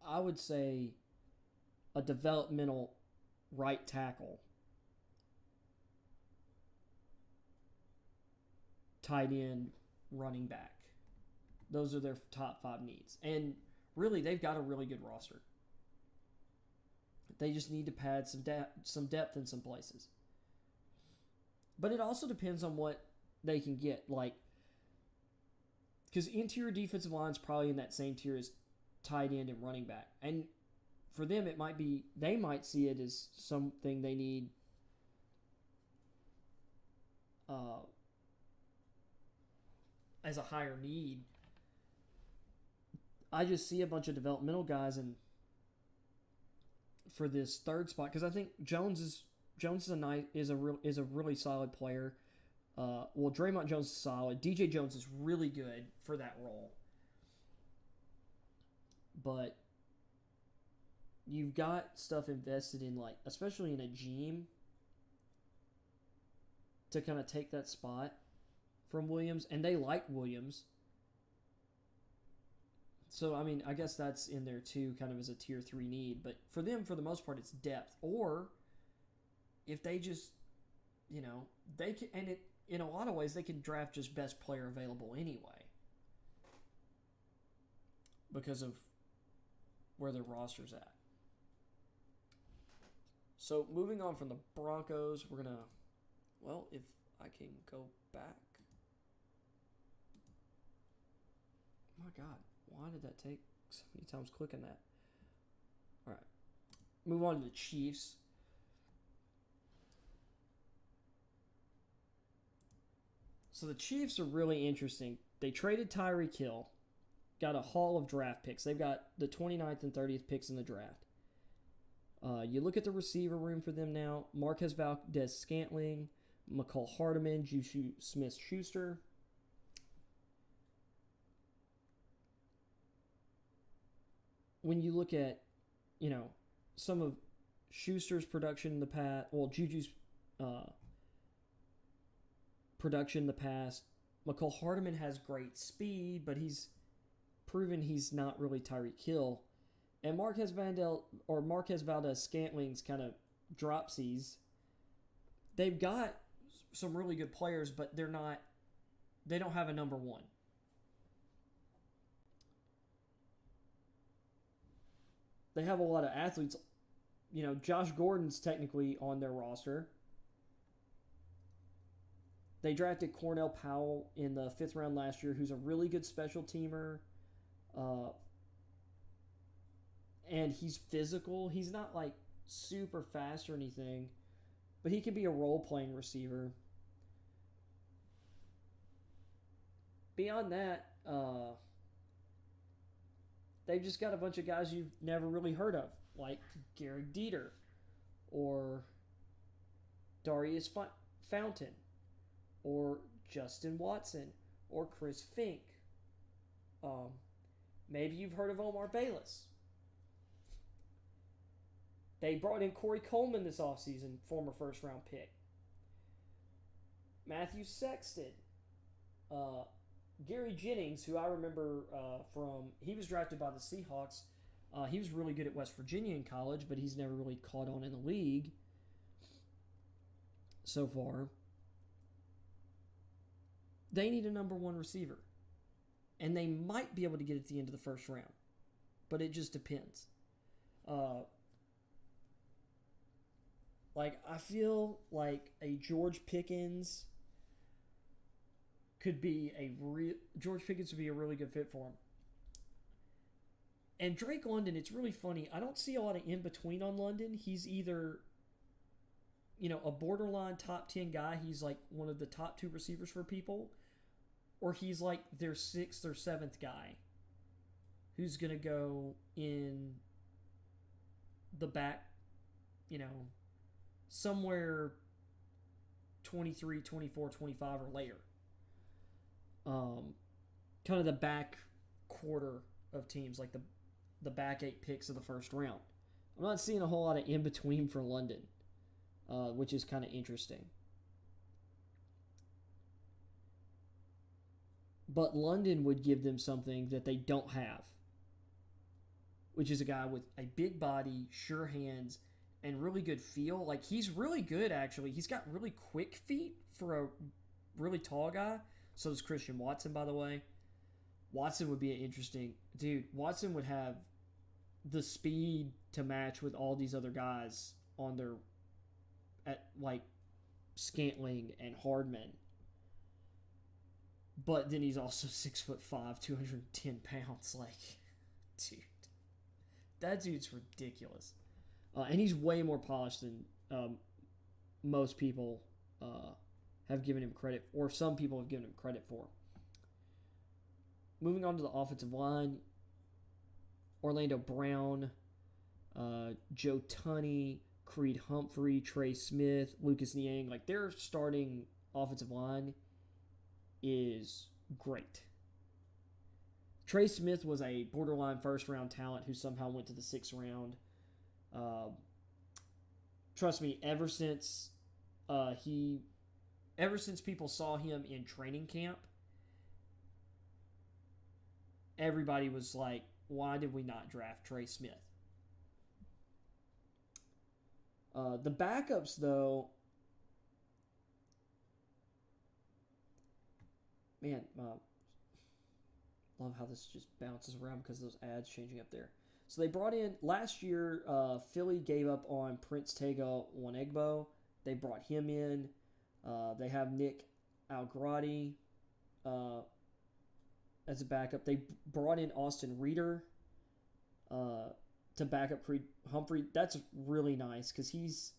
I would say a developmental right tackle, tight end, running back. Those are their top 5 needs. And really, they've got a really good roster. They just need to pad some depth in some places. But it also depends on what they can get. Because interior defensive line is probably in that same tier as tight end and running back. And for them, they might see it as something they need as a higher need. I just see a bunch of developmental guys for this third spot, because I think Jones is a really solid player. Draymond Jones is solid. DJ Jones is really good for that role. But you've got stuff invested in, especially in a Gene, to kind of take that spot from Williams, and they like Williams. So, I guess that's in there too, kind of as a tier 3 need. But for them, for the most part, it's depth. Or if they just, they can, and in a lot of ways, they can draft just best player available anyway, because of where their roster's at. So moving on from the Broncos, we're gonna. Well, if I can go back. Oh my God, why did that take so many times clicking that? All right, move on to the Chiefs. So the Chiefs are really interesting. They traded Tyreek Hill, got a haul of draft picks. They've got the 29th and 30th picks in the draft. You look at the receiver room for them now. Marquez Valdes-Scantling, Mccollum Hardman, Juju Smith-Schuster. When you look at, some of Schuster's production in the past, Juju's production in the past, Mccollum Hardman has great speed, but he's proven he's not really Tyreek Hill. And Marquez Valdes-Scantling's kind of dropsies. They've got some really good players, but they don't have a number one. They have a lot of athletes. Josh Gordon's technically on their roster. They drafted Cornell Powell in the 5th round last year, who's a really good special teamer. And he's physical. He's not like super fast or anything, but he can be a role-playing receiver. Beyond that, they've just got a bunch of guys you've never really heard of, like Gary Dieter or Darius Fountain or Justin Watson or Chris Fink. Maybe you've heard of Omar Bayless. They brought in Corey Coleman this offseason, former first-round pick. Matthew Sexton. Gary Jennings, who I remember he was drafted by the Seahawks. He was really good at West Virginia in college, but he's never really caught on in the league so far. They need a number one receiver. And they might be able to get it at the end of the first round. But it just depends. I feel like a George Pipkins would be a really good fit for him. And Drake London, it's really funny. I don't see a lot of in between on London. He's either, a borderline top 10 guy. He's like one of the top 2 receivers for people, or he's like their 6th or 7th guy, who's gonna go in the back, somewhere 23, 24, 25 or later. Kind of the back quarter of teams, like the back 8 picks of the first round. I'm not seeing a whole lot of in between for London, which is kind of interesting. But London would give them something that they don't have, which is a guy with a big body, sure hands, and really good feel. Like, he's really good, actually. He's got really quick feet for a really tall guy. So does Christian Watson, by the way. Watson would be an interesting... Dude, Watson would have the speed to match with all these other guys on their... Scantling and Hardman. But then he's also 6'5", 210 pounds. Dude. That dude's ridiculous. And he's way more polished than most people have given him credit, or some people have given him credit for. Moving on to the offensive line, Orlando Brown, Joe Tunney, Creed Humphrey, Trey Smith, Lucas Niang. Their starting offensive line is great. Trey Smith was a borderline first-round talent who somehow went to the 6th round. Trust me, ever since people saw him in training camp, everybody was like, why did we not draft Trey Smith? The backups, though, man, love how this just bounces around because of those ads changing up there. So they brought in last year. Philly gave up on Prince Tega Wanegbo. They brought him in. They have Nick Algrati as a backup. They brought in Austin Reeder to back up Creed Humphrey. That's really nice because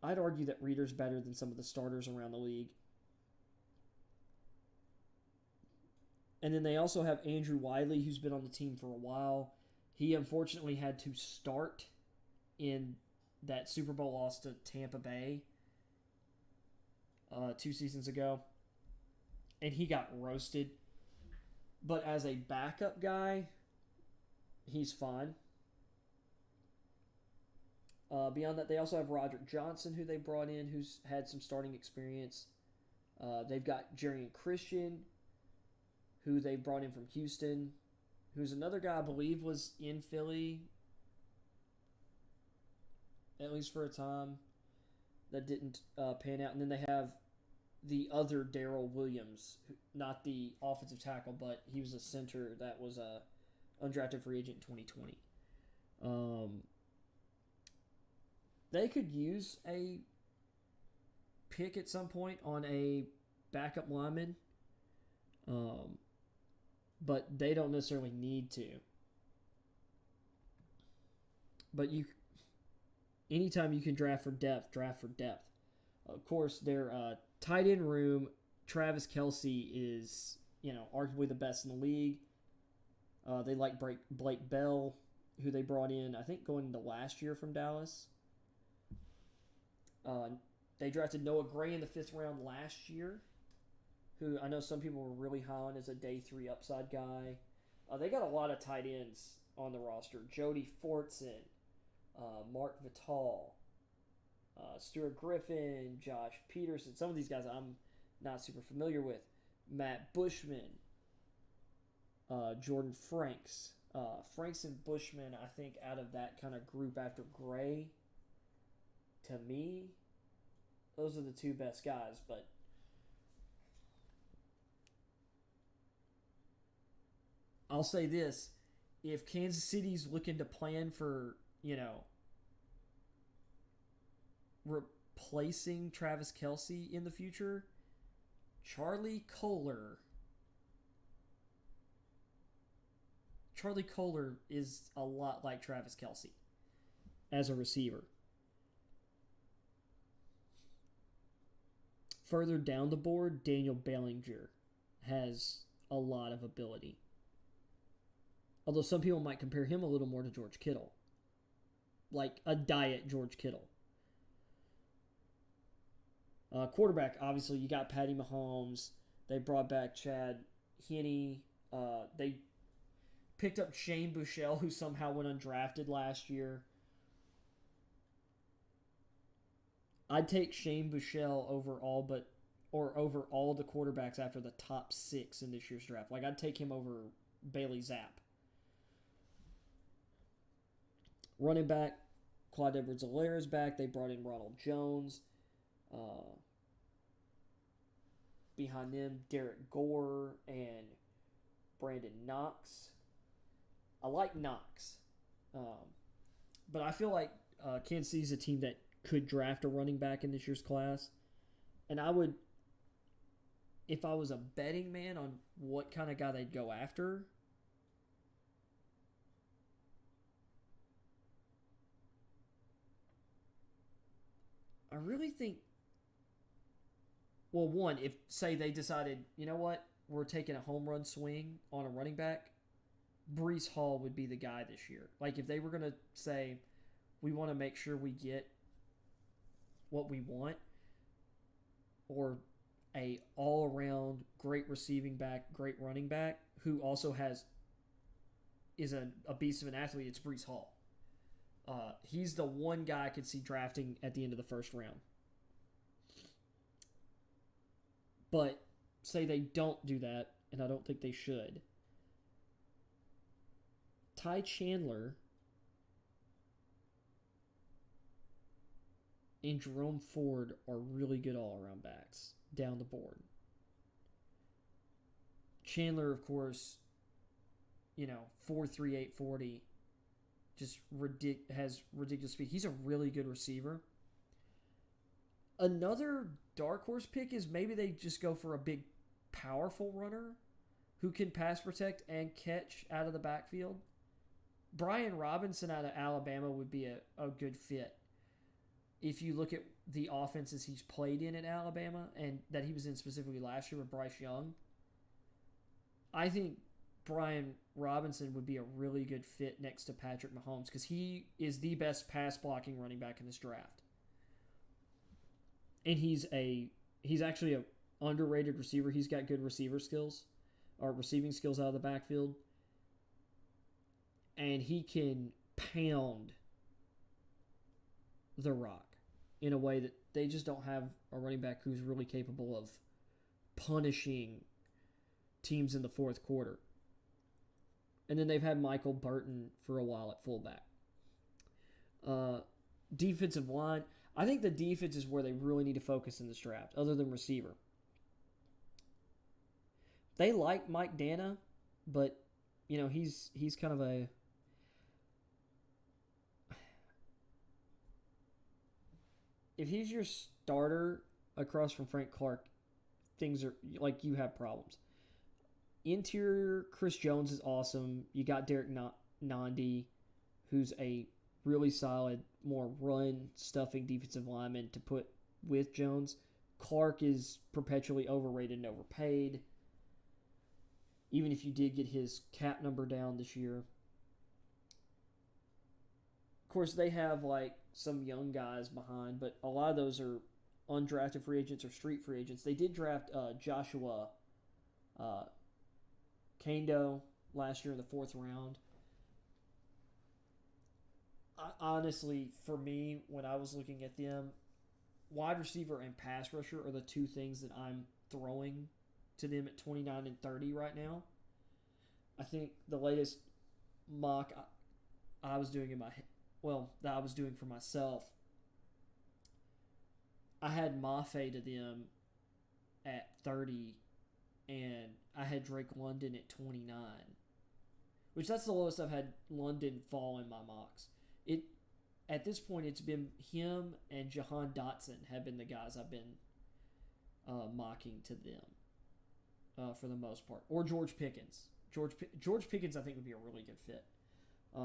I'd argue that Reeder's better than some of the starters around the league. And then they also have Andrew Wiley, who's been on the team for a while. He unfortunately had to start in that Super Bowl loss to Tampa Bay 2 seasons ago. And he got roasted. But as a backup guy, he's fine. Beyond that, they also have Roderick Johnson, who they brought in, who's had some starting experience. They've got Jerian Christian, who they brought in from Houston, who's another guy I believe was in Philly, at least for a time, that didn't pan out. And then they have the other Daryl Williams, not the offensive tackle, but he was a center that was a undrafted free agent in 2020. They could use a pick at some point on a backup lineman, but they don't necessarily need to. But anytime you can draft for depth, draft for depth. Of course, their tight end room, Travis Kelce is, arguably the best in the league. They like Blake Bell, who they brought in, I think, going into last year from Dallas. They drafted Noah Gray in the 5th round last year, who I know some people were really high on as a day 3 upside guy. They got a lot of tight ends on the roster. Jody Fortson, Mark Vital, Stuart Griffin, Josh Peterson. Some of these guys I'm not super familiar with. Matt Bushman, Jordan Franks. Franks and Bushman, I think, out of that kind of group after Gray, to me, those are the 2 best guys. But I'll say this. If Kansas City's looking to plan for, replacing Travis Kelce in the future, Charlie Kohler is a lot like Travis Kelce as a receiver. Further down the board, Daniel Bellinger has a lot of ability. Although some people might compare him a little more to George Kittle. Like a diet George Kittle. Quarterback, obviously, you got Patty Mahomes. They brought back Chad Henne. They picked up Shane Buechele, who somehow went undrafted last year. I'd take Shane Buechele over all the quarterbacks after the top 6 in this year's draft. Like, I'd take him over Bailey Zapp. Running back, Clyde Edwards-Helaire is back. They brought in Ronald Jones. Behind them, Derek Gore and Brandon Knox. I like Knox. But I feel like Kansas City is a team that could draft a running back in this year's class. And I would, if I was a betting man on what kind of guy they'd go after, I really think, well, one, if, say, they decided, you know what, we're taking a home run swing on a running back, Breece Hall would be the guy this year. Like, if they were going to say, we want to make sure we get what we want, or a all-around great receiving back, great running back, who also is a beast of an athlete, it's Breece Hall. He's the one guy I could see drafting at the end of the 1st round. But say they don't do that, and I don't think they should. Ty Chandler and Jerome Ford are really good all-around backs down the board. Chandler, of course, 4.38 40. just has ridiculous speed. He's a really good receiver. Another dark horse pick is maybe they just go for a big, powerful runner who can pass protect and catch out of the backfield. Brian Robinson out of Alabama would be a good fit. If you look at the offenses he's played in at Alabama and that he was in specifically last year with Bryce Young, I think Brian Robinson would be a really good fit next to Patrick Mahomes because he is the best pass blocking running back in this draft. And he's actually an underrated receiver. He's got good receiver skills or receiving skills out of the backfield. And he can pound the rock in a way that they just don't have a running back who's really capable of punishing teams in the fourth quarter. And then they've had Michael Burton for a while at fullback. Defensive line. I think the defense is where they really need to focus in this draft, other than receiver. They like Mike Dana, but he's kind of a if he's your starter across from Frank Clark, things are like you have problems. Interior, Chris Jones is awesome. You got Derek Nandi, who's a really solid, more run-stuffing defensive lineman to put with Jones. Clark is perpetually overrated and overpaid, even if you did get his cap number down this year. Of course, they have some young guys behind, but a lot of those are undrafted free agents or street free agents. They did draft Joshua Kando last year in the 4th round. Honestly, for me, when I was looking at them, wide receiver and pass rusher are the two things that I'm throwing to them at 29 and 30 right now. I think the latest mock I was doing that I was doing for myself, I had Mafe to them at 30, and I had Drake London at 29, which that's the lowest I've had London fall in my mocks. At this point, it's been him and Jahan Dotson have been the guys I've been mocking to them for the most part, or George Pickens. George Pickens, I think, would be a really good fit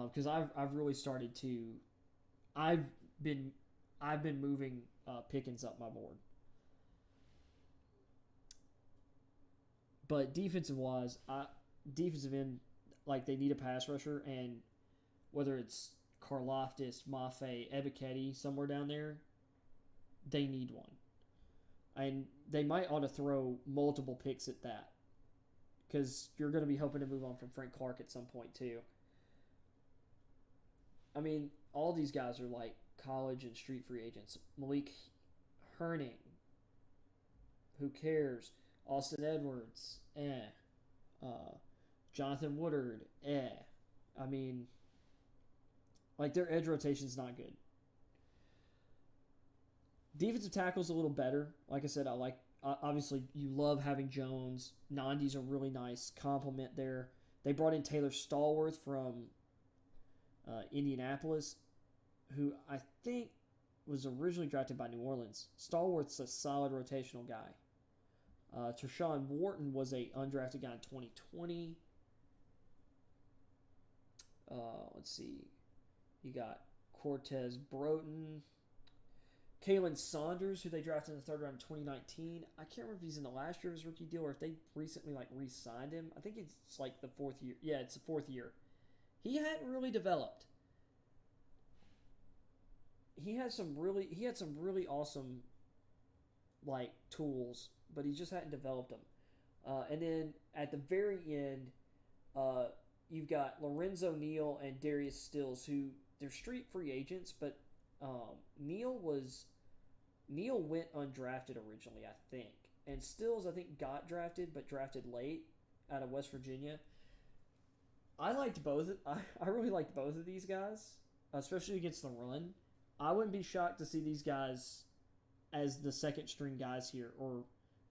because I've really started to. I've been moving Pickens up my board, but defensive end, they need a pass rusher, and whether it's Karlaftis, Mafe, Ebiketie, somewhere down there, they need one. And they might ought to throw multiple picks at that because you're going to be hoping to move on from Frank Clark at some point too. I mean, all these guys are college and street free agents. Malik Herning, who cares? Austin Edwards, Jonathan Woodard, I mean, their edge rotation's not good. Defensive tackle's a little better. Like I said, obviously you love having Jones. Nandi's a really nice compliment there. They brought in Taylor Stallworth from Indianapolis, who I think was originally drafted by New Orleans. Stallworth's a solid rotational guy. Tershawn Wharton was a undrafted guy in 2020. Let's see. You got Cortez Broughton. Kalen Saunders, who they drafted in the 3rd round in 2019. I can't remember if he's in the last year of his rookie deal or if they recently re-signed him. I think it's the 4th year. Yeah, it's the 4th year. He hadn't really developed. He had some really awesome tools, but he just hadn't developed them. And then at the very end, you've got Lorenzo Neal and Darius Stills, who they're street free agents, but Neal went undrafted originally, I think, and Stills I think got drafted, but drafted late out of West Virginia. I really liked both of these guys, especially against the run. I wouldn't be shocked to see these guys as the second string guys here, or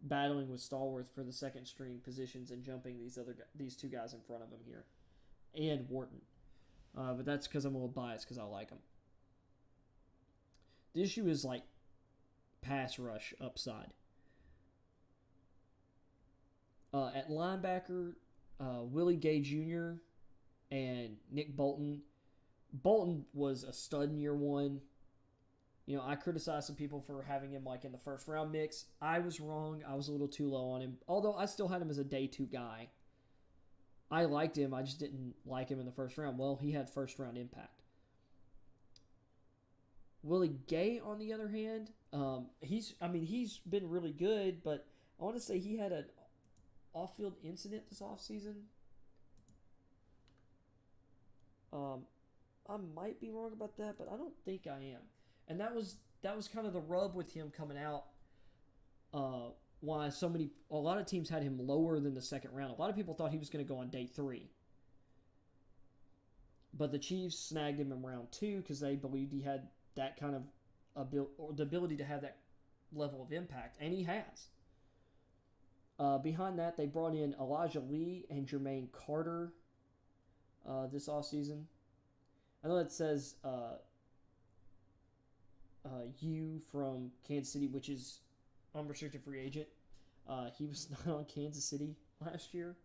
battling with Stallworth for the second string positions and jumping these two guys in front of him here, and Wharton. But that's because I'm a little biased because I like him. The issue is like pass rush upside. At linebacker, Willie Gay Jr. and Nick Bolton. Bolton was a stud in year one. You know, I criticized some people for having him like in the first round mix. I was wrong. I was a little too low on him. Although I still had him as a day 2 guy. I liked him. I just didn't like him in the first round. Well, he had first round impact. Willie Gay, on the other hand, he's been really good, but I want to say he had an off-field incident this offseason. I might be wrong about that, but I don't think I am. And that was kind of the rub with him coming out. Why a lot of teams had him lower than the second round. A lot of people thought he was going to go on day 3. But the Chiefs snagged him in round 2 because they believed he had that kind of the ability to have that level of impact, and he has. Behind that, they brought in Elijah Lee and Jermaine Carter this offseason. I know it says U from Kansas City, which is unrestricted free agent. He was not on Kansas City last year,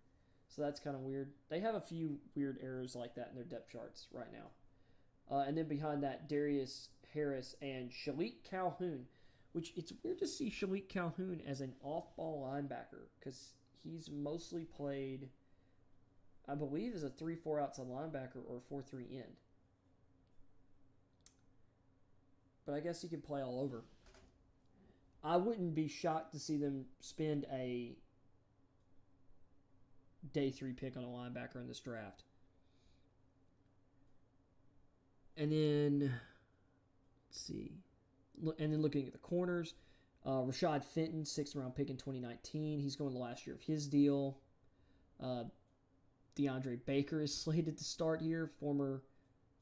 so that's kind of weird. They have a few weird errors like that in their depth charts right now. And then behind that, Darius Harris and Shalik Calhoun, which it's weird to see Shalik Calhoun as an off-ball linebacker because he's mostly played, I believe, as a 3-4 outside linebacker or a 4-3 end. But I guess he can play all over. I wouldn't be shocked to see them spend a day 3 pick on a linebacker in this draft. And then, let's see. And then looking at the corners, Rashad Fenton, 6th round pick in 2019. He's going the last year of his deal. DeAndre Baker is slated to start here, former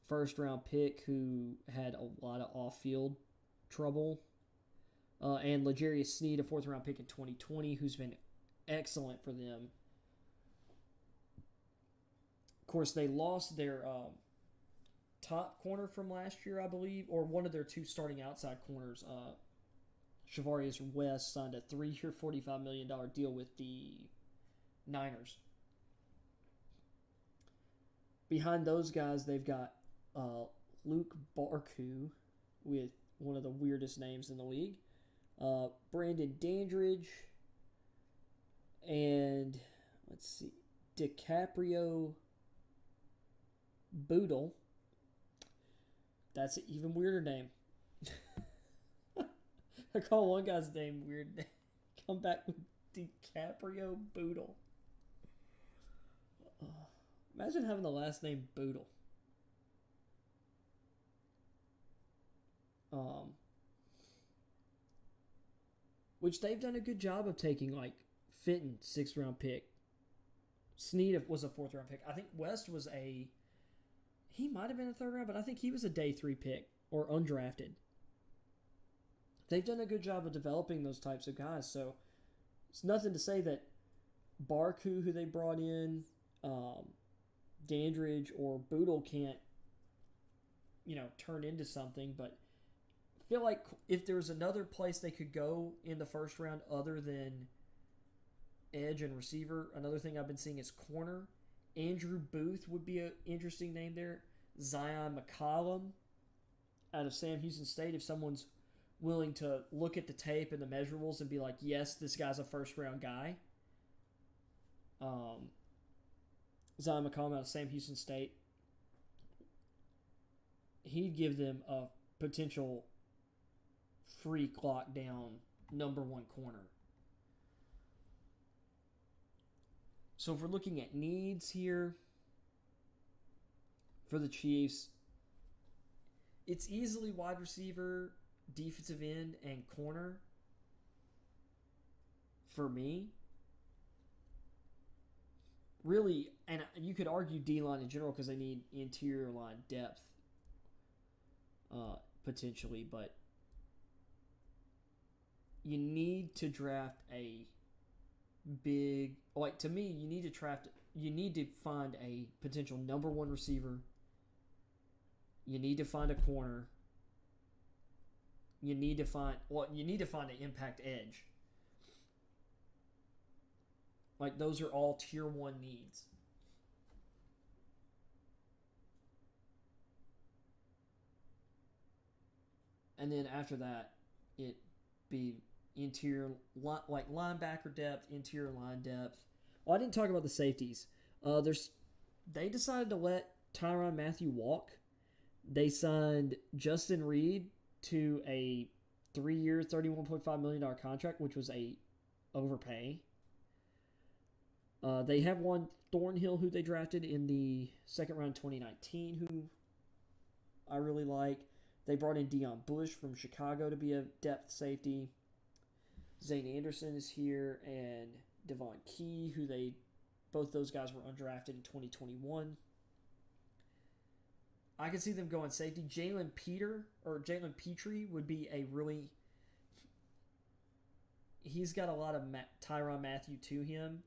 first-round pick who had a lot of off-field trouble. And L'Jarius Sneed, a 4th-round pick in 2020, who's been excellent for them. Of course, they lost their top corner from last year, I believe, or one of their 2 starting outside corners. Shavarius West signed a 3-year, $45 million deal with the Niners. Behind those guys, they've got Luke Barku with one of the weirdest names in the league. Brandon Dandridge. And, let's see, DiCaprio Boodle. That's an even weirder name. I call one guy's name weird. Come back with DiCaprio Boodle. Imagine having the last name Boodle. Which they've done a good job of taking, like Fenton, 6th round pick. Sneed was a 4th round pick. I think West was he might have been a 3rd round, but I think he was a day 3 pick or undrafted. They've done a good job of developing those types of guys, so it's nothing to say that Barku, who they brought in, Dandridge or Boodle can't, turn into something, but I feel like if there was another place they could go in the first round other than edge and receiver, another thing I've been seeing is corner. Andrew Booth would be an interesting name there. Zion McCollum out of Sam Houston State, if someone's willing to look at the tape and the measurables and be like, yes, this guy's a first-round guy. Zion McCollum out of Sam Houston State. He'd give them a potential freak lockdown number 1 corner. So if we're looking at needs here for the Chiefs, it's easily wide receiver, defensive end, and corner for me. Really, and you could argue D-line in general because they need interior line depth potentially, but you need to draft a to me, you need to find a potential number 1 receiver You need to find a corner. You need to find an impact edge. Like, those are all tier 1 needs. And then after that, it be interior, like linebacker depth, interior line depth. Well, I didn't talk about the safeties. They decided to let Tyrann Mathieu walk. They signed Justin Reed to a 3-year, $31.5 million contract, which was a overpay. They have one Thornhill, who they drafted in the second round 2019, who I really like. They brought in Deion Bush from Chicago to be a depth safety. Zane Anderson is here, and Devon Key, both those guys were undrafted in 2021. I can see them going safety. Jalen Petrie would be a really... He's got a lot of Tyrann Mathieu to him.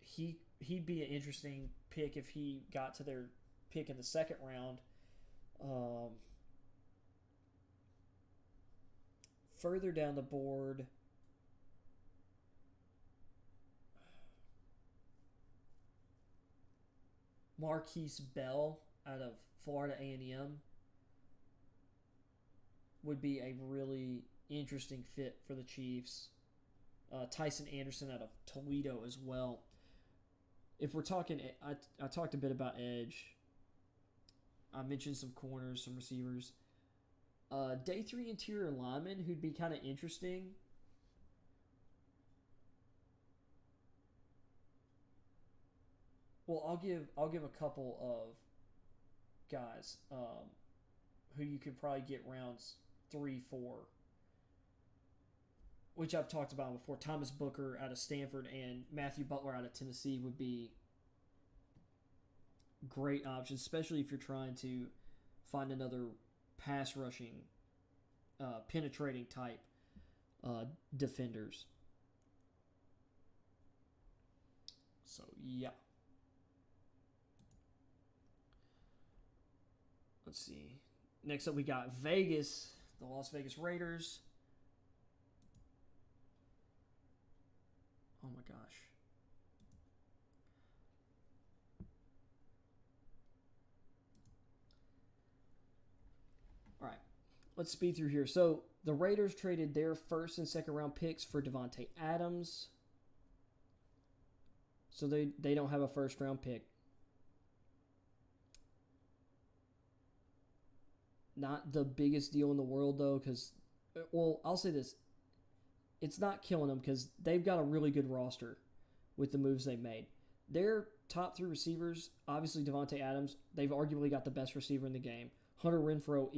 He'd be an interesting pick if he got to their pick in the second round. Further down the board, Marquise Bell out of Florida A&M would be a really interesting fit for the Chiefs. Tyson Anderson out of Toledo as well. If we're talking, I talked a bit about edge. I mentioned some corners, some receivers. Day 3 interior lineman who'd be kind of interesting. Well, I'll give a couple of guys who you could probably get rounds 3, 4, which I've talked about before. Thomas Booker out of Stanford and Matthew Butler out of Tennessee would be great options, especially if you're trying to find another pass rushing, penetrating type defenders. So, yeah. Let's see. Next up, we got Vegas, the Las Vegas Raiders. Oh my gosh. All right. Let's speed through here. So, the Raiders traded their first and second round picks for Devontae Adams. So, they don't have a first round pick. Not the biggest deal in the world, though, because, well, I'll say this. It's not killing them because they've got a really good roster with the moves they've made. Their top 3 receivers, obviously Devontae Adams, they've arguably got the best receiver in the game. Hunter Renfrow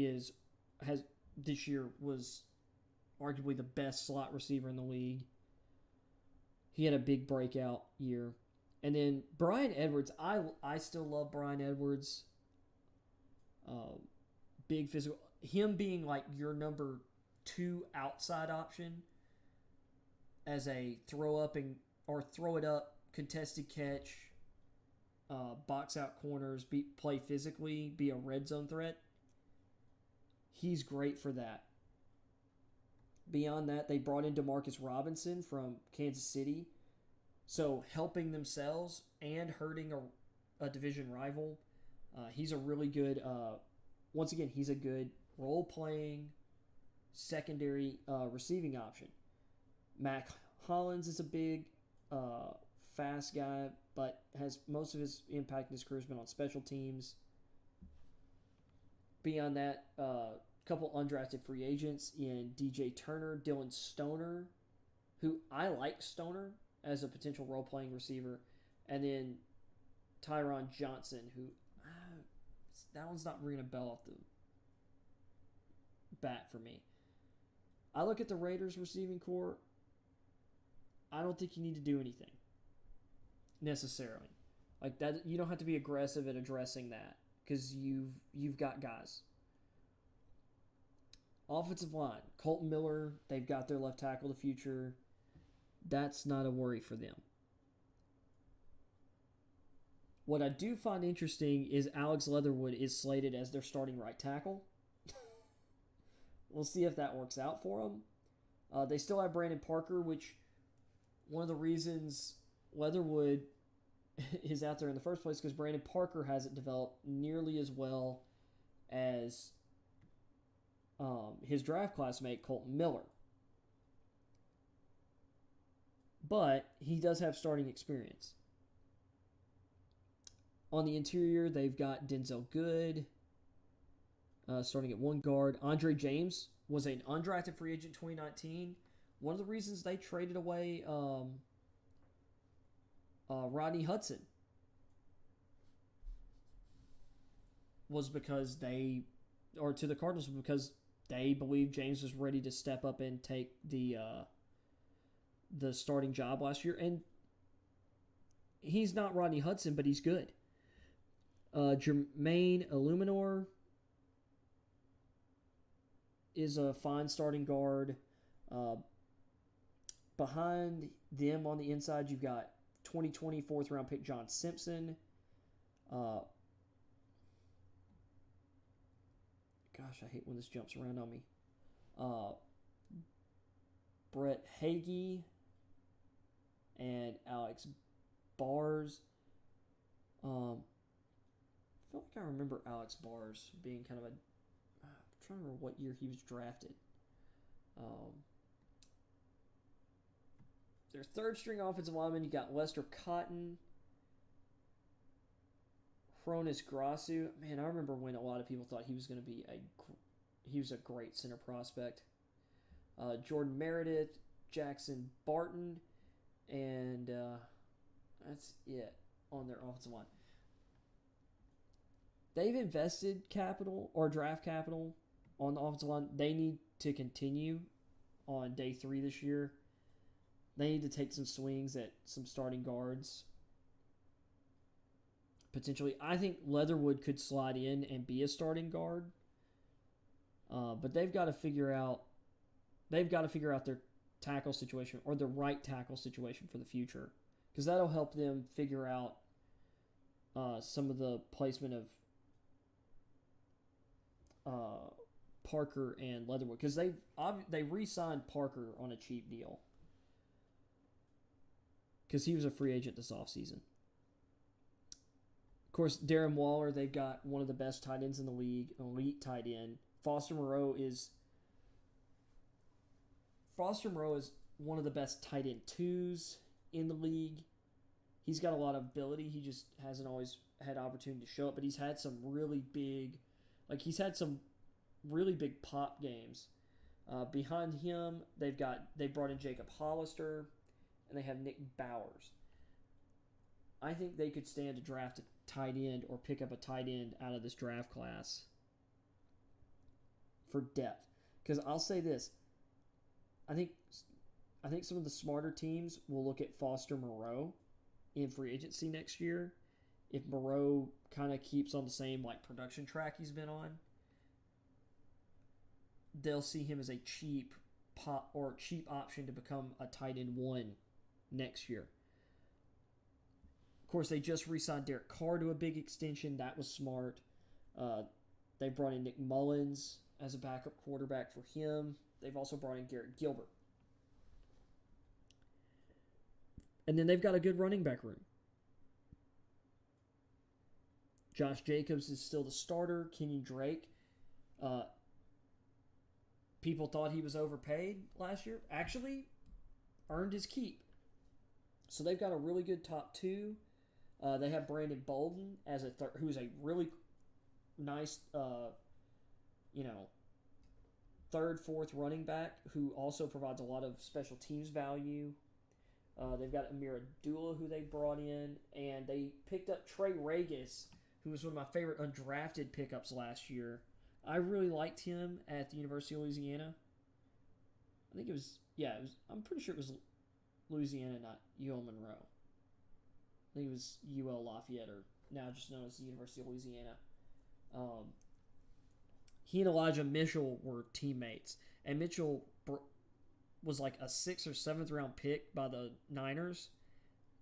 this year was arguably the best slot receiver in the league. He had a big breakout year. And then Bryan Edwards, I still love Bryan Edwards. Big physical. Him being like your number 2 outside option as a throw it up, contested catch, box out corners, play physically, be a red zone threat. He's great for that. Beyond that, they brought in Demarcus Robinson from Kansas City. So helping themselves and hurting a division rival. He's a really good... Once again, he's a good role-playing secondary receiving option. Mac Hollins is a big, fast guy, but has most of his impact in his career has been on special teams. Beyond that, a couple undrafted free agents in DJ Turner, Dylan Stoner, who I like Stoner as a potential role-playing receiver, and then Tyron Johnson, who... that one's not ringing a bell off the bat for me. I look at the Raiders receiving core. I don't think you need to do anything necessarily. Like that, you don't have to be aggressive at addressing that because you've got guys. Offensive line, Colton Miller. They've got their left tackle of the future. That's not a worry for them. What I do find interesting is Alex Leatherwood is slated as their starting right tackle. We'll see if that works out for them. They still have Brandon Parker, which one of the reasons Leatherwood is out there in the first place because Brandon Parker hasn't developed nearly as well as his draft classmate Colton Miller. But he does have starting experience. On the interior, they've got Denzel Good starting at one guard. Andre James was an undrafted free agent 2019. One of the reasons they traded away Rodney Hudson was because to the Cardinals because they believed James was ready to step up and take the starting job last year. And he's not Rodney Hudson, but he's good. Jermaine Illuminor is a fine starting guard. Behind them on the inside, you've got 2020 4th round pick John Simpson. Gosh, I hate when this jumps around on me. Brett Hagee and Alex Bars. I feel like I remember Alex Bars being kind of I'm trying to remember what year he was drafted. Their third string offensive lineman, you got Lester Cotton, Hronis Grasu. Man, I remember when a lot of people thought he was going to be a great center prospect. Jordan Meredith, Jackson Barton, and that's it on their offensive line. They've invested capital or draft capital on the offensive line. They need to continue on day 3 this year. They need to take some swings at some starting guards. Potentially, I think Leatherwood could slide in and be a starting guard. But they've got to figure out their tackle situation or the right tackle situation for the future, because that'll help them figure out some of the placement of Parker and Leatherwood, because they re-signed Parker on a cheap deal because he was a free agent this offseason. Of course, Darren Waller, they've got one of the best tight ends in the league, an elite tight end. Foster Moreau is one of the best tight end 2s in the league. He's got a lot of ability. He just hasn't always had opportunity to show it, but he's had some really big pop games. Behind him, they brought in Jacob Hollister, and they have Nick Bowers. I think they could stand to draft a tight end or pick up a tight end out of this draft class for depth. Because I'll say this, I think some of the smarter teams will look at Foster Moreau in free agency next year. If Moreau kind of keeps on the same production track he's been on, they'll see him as a cheap option to become a tight end 1 next year. Of course, they just re-signed Derek Carr to a big extension. That was smart. They brought in Nick Mullins as a backup quarterback for him. They've also brought in Garrett Gilbert. And then they've got a good running back room. Josh Jacobs is still the starter. Kenyon Drake. People thought he was overpaid last year. Actually, earned his keep. So they've got a really good top 2. They have Brandon Bolden as who's a really nice, third, fourth running back who also provides a lot of special teams value. They've got Amir Abdullah, who they brought in, and they picked up Trey Regis, who was one of my favorite undrafted pickups last year. I really liked him at the University of Louisiana. I think it was I'm pretty sure it was Louisiana, not UL Monroe. I think it was UL Lafayette, or now just known as the University of Louisiana. He and Elijah Mitchell were teammates, and Mitchell was like a 6th or 7th round pick by the Niners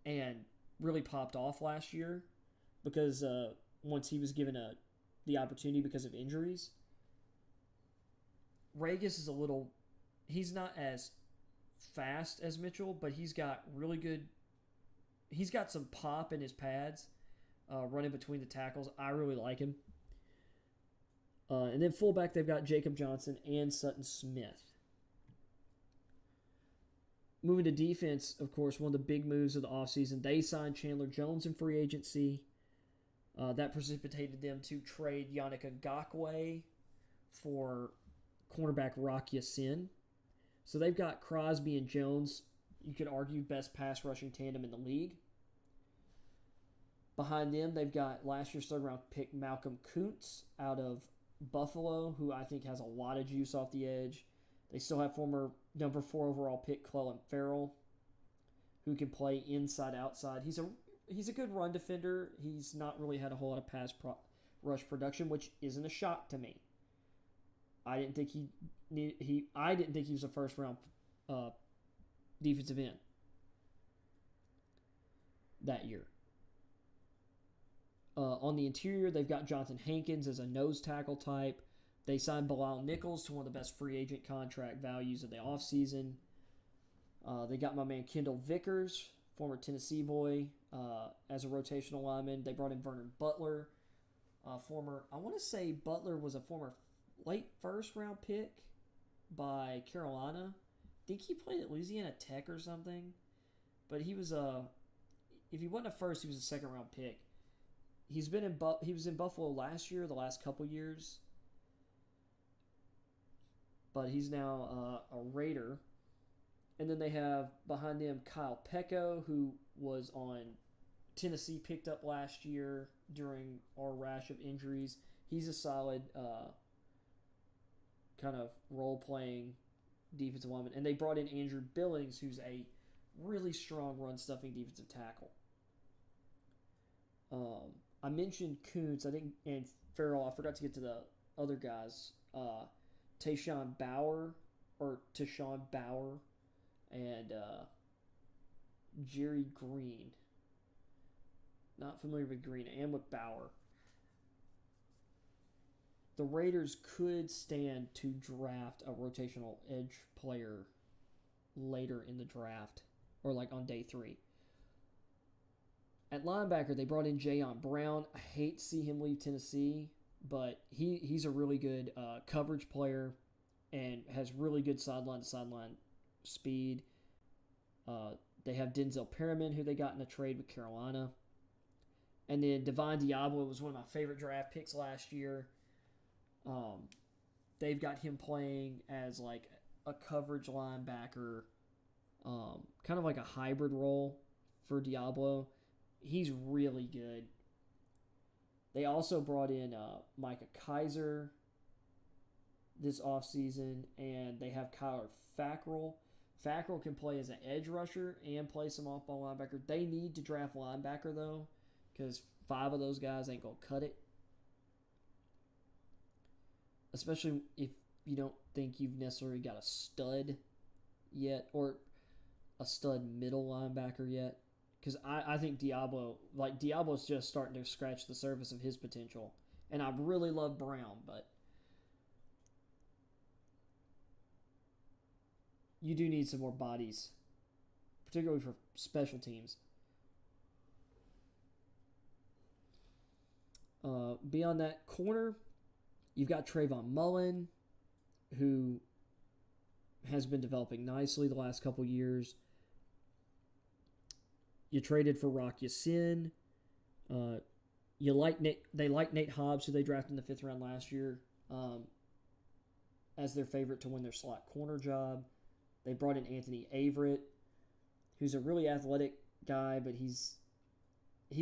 and really popped off last year. because once he was given the opportunity because of injuries. Regis is he's not as fast as Mitchell, but he's got some pop in his pads, running between the tackles. I really like him. And then fullback, they've got Jacob Johnson and Sutton Smith. Moving to defense, of course, one of the big moves of the offseason, they signed Chandler Jones in free agency. That precipitated them to trade Yannick Ngakoue for cornerback Rock Ya-Sin. So they've got Crosby and Jones, you could argue, best pass rushing tandem in the league. Behind them, they've got last year's third-round pick Malcolm Kuntz out of Buffalo, who I think has a lot of juice off the edge. They still have former number 4 overall pick Cleland Farrell, who can play inside, outside. He's a good run defender. He's not really had a whole lot of pass rush production, which isn't a shock to me. I didn't think he was a first-round defensive end that year. On the interior, they've got Jonathan Hankins as a nose tackle type. They signed Bilal Nichols to one of the best free agent contract values of the offseason. They got my man Kendall Vickers, former Tennessee boy, as a rotational lineman. They brought in Vernon Butler, I want to say Butler was a former late first-round pick by Carolina. I think he played at Louisiana Tech or something. But he was if he wasn't a first, he was a second-round pick. He was in Buffalo last year, the last couple years. But he's now a Raider. And then they have behind them Kyle Pecko, who was on Tennessee, picked up last year during our rash of injuries. He's a solid kind of role-playing defensive lineman. And they brought in Andrew Billings, who's a really strong run-stuffing defensive tackle. I mentioned Kuntz, and Farrell. I forgot to get to the other guys. Tashawn Bauer, and Jerry Green. Not familiar with Green and with Bauer. The Raiders could stand to draft a rotational edge player later in the draft, or like on day 3. At linebacker, they brought in Jayon Brown. I hate to see him leave Tennessee, but he's a really good coverage player and has really good sideline-to-sideline speed. They have Denzel Perriman, who they got in a trade with Carolina. And then Divine Diablo was one of my favorite draft picks last year. They've got him playing as like a coverage linebacker, kind of like a hybrid role for Diablo. He's really good. They also brought in Micah Kaiser this offseason, and they have Kyler Fackrell. Fackrell can play as an edge rusher and play some off-ball linebacker. They need to draft linebacker, though, because 5 of those guys ain't going to cut it. Especially if you don't think you've necessarily got a stud yet, or a stud middle linebacker yet. Because I think Diablo's just starting to scratch the surface of his potential. And I really love Brown, but you do need some more bodies, particularly for special teams. Beyond that corner, you've got Trayvon Mullen, who has been developing nicely the last couple years. You traded for Rock Ya-Sin. They like Nate Hobbs, who they drafted in the 5th round last year, as their favorite to win their slot corner job. They brought in Anthony Averett, who's a really athletic guy, but he's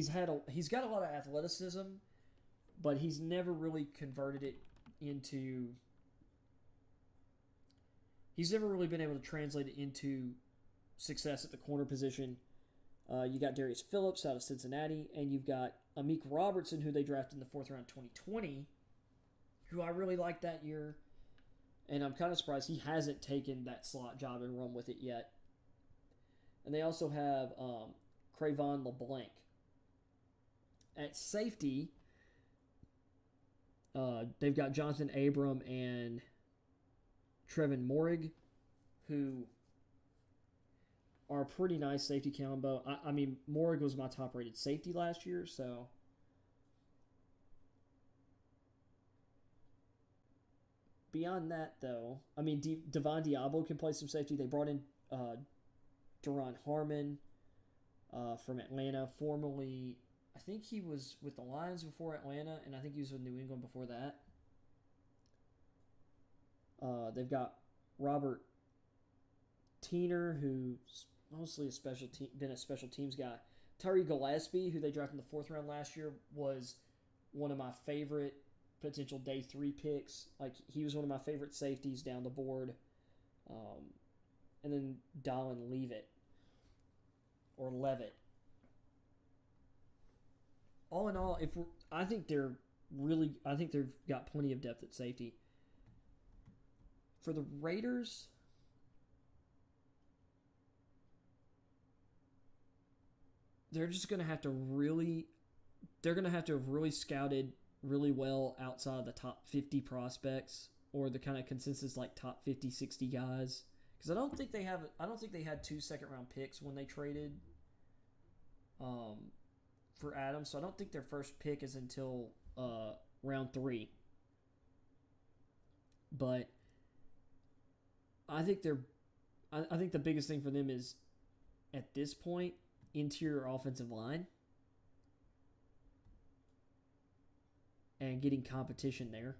got a lot of athleticism, but he's never really converted it into. He's never really been able to translate it into success at the corner position. You got Darius Phillips out of Cincinnati, and you've got Amik Robertson, who they drafted in the 4th round 2020, who I really liked that year. And I'm kind of surprised he hasn't taken that slot job and run with it yet. And they also have Crayvon LeBlanc, At safety, they've got Jonathan Abram and Trevin Morig, who are a pretty nice safety combo. I mean, Morig was my top-rated safety last year, so beyond that, though, I mean, Devon Diablo can play some safety. They brought in Duron Harmon from Atlanta, formerly, I think he was with the Lions before Atlanta, and I think he was with New England before that. They've got Robert Teener, who's mostly been a special teams guy. Tyree Gillespie, who they drafted in the 4th round last year, was one of my favorite potential day 3 picks. Like, he was one of my favorite safeties down the board. And then Dallin Leavitt. Or Levitt. All in all, I think they've got plenty of depth at safety. For the Raiders, they're just going to have to have really scouted really well outside the top 50 prospects, or the kind of consensus like top 50, 60 guys. Because I don't think they had 2 second-round picks when they traded for Adams, so I don't think their first pick is until round 3. But I think the biggest thing for them is, at this point, interior offensive line and getting competition there.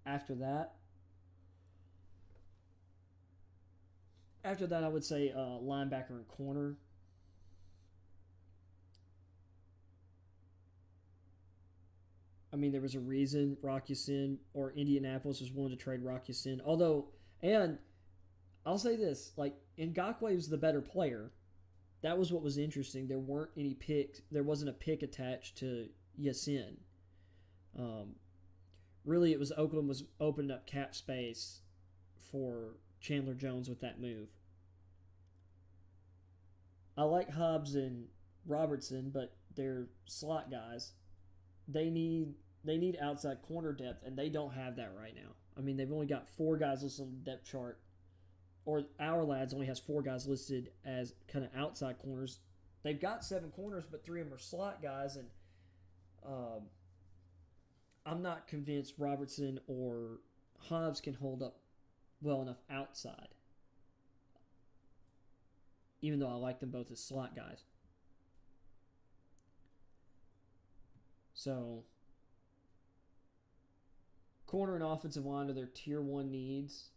After that, I would say linebacker and corner. I mean, there was a reason Rock Ya-Sin or Indianapolis was willing to trade Rock Ya-Sin. Although, and I'll say this, like, Ngakoue was the better player. That was what was interesting. There weren't any picks. There wasn't a pick attached to Ya-Sin. Really, it was Oakland was opening up cap space for Chandler Jones with that move. I like Hobbs and Robertson, but they're slot guys. They need outside corner depth, and they don't have that right now. I mean, they've only got 4 guys listed on the depth chart, or Our Lads only has 4 guys listed as kind of outside corners. They've got 7 corners, but 3 of them are slot guys, and I'm not convinced Robertson or Hobbs can hold up well enough outside, even though I like them both as slot guys. So, corner and offensive line are their tier 1 needs.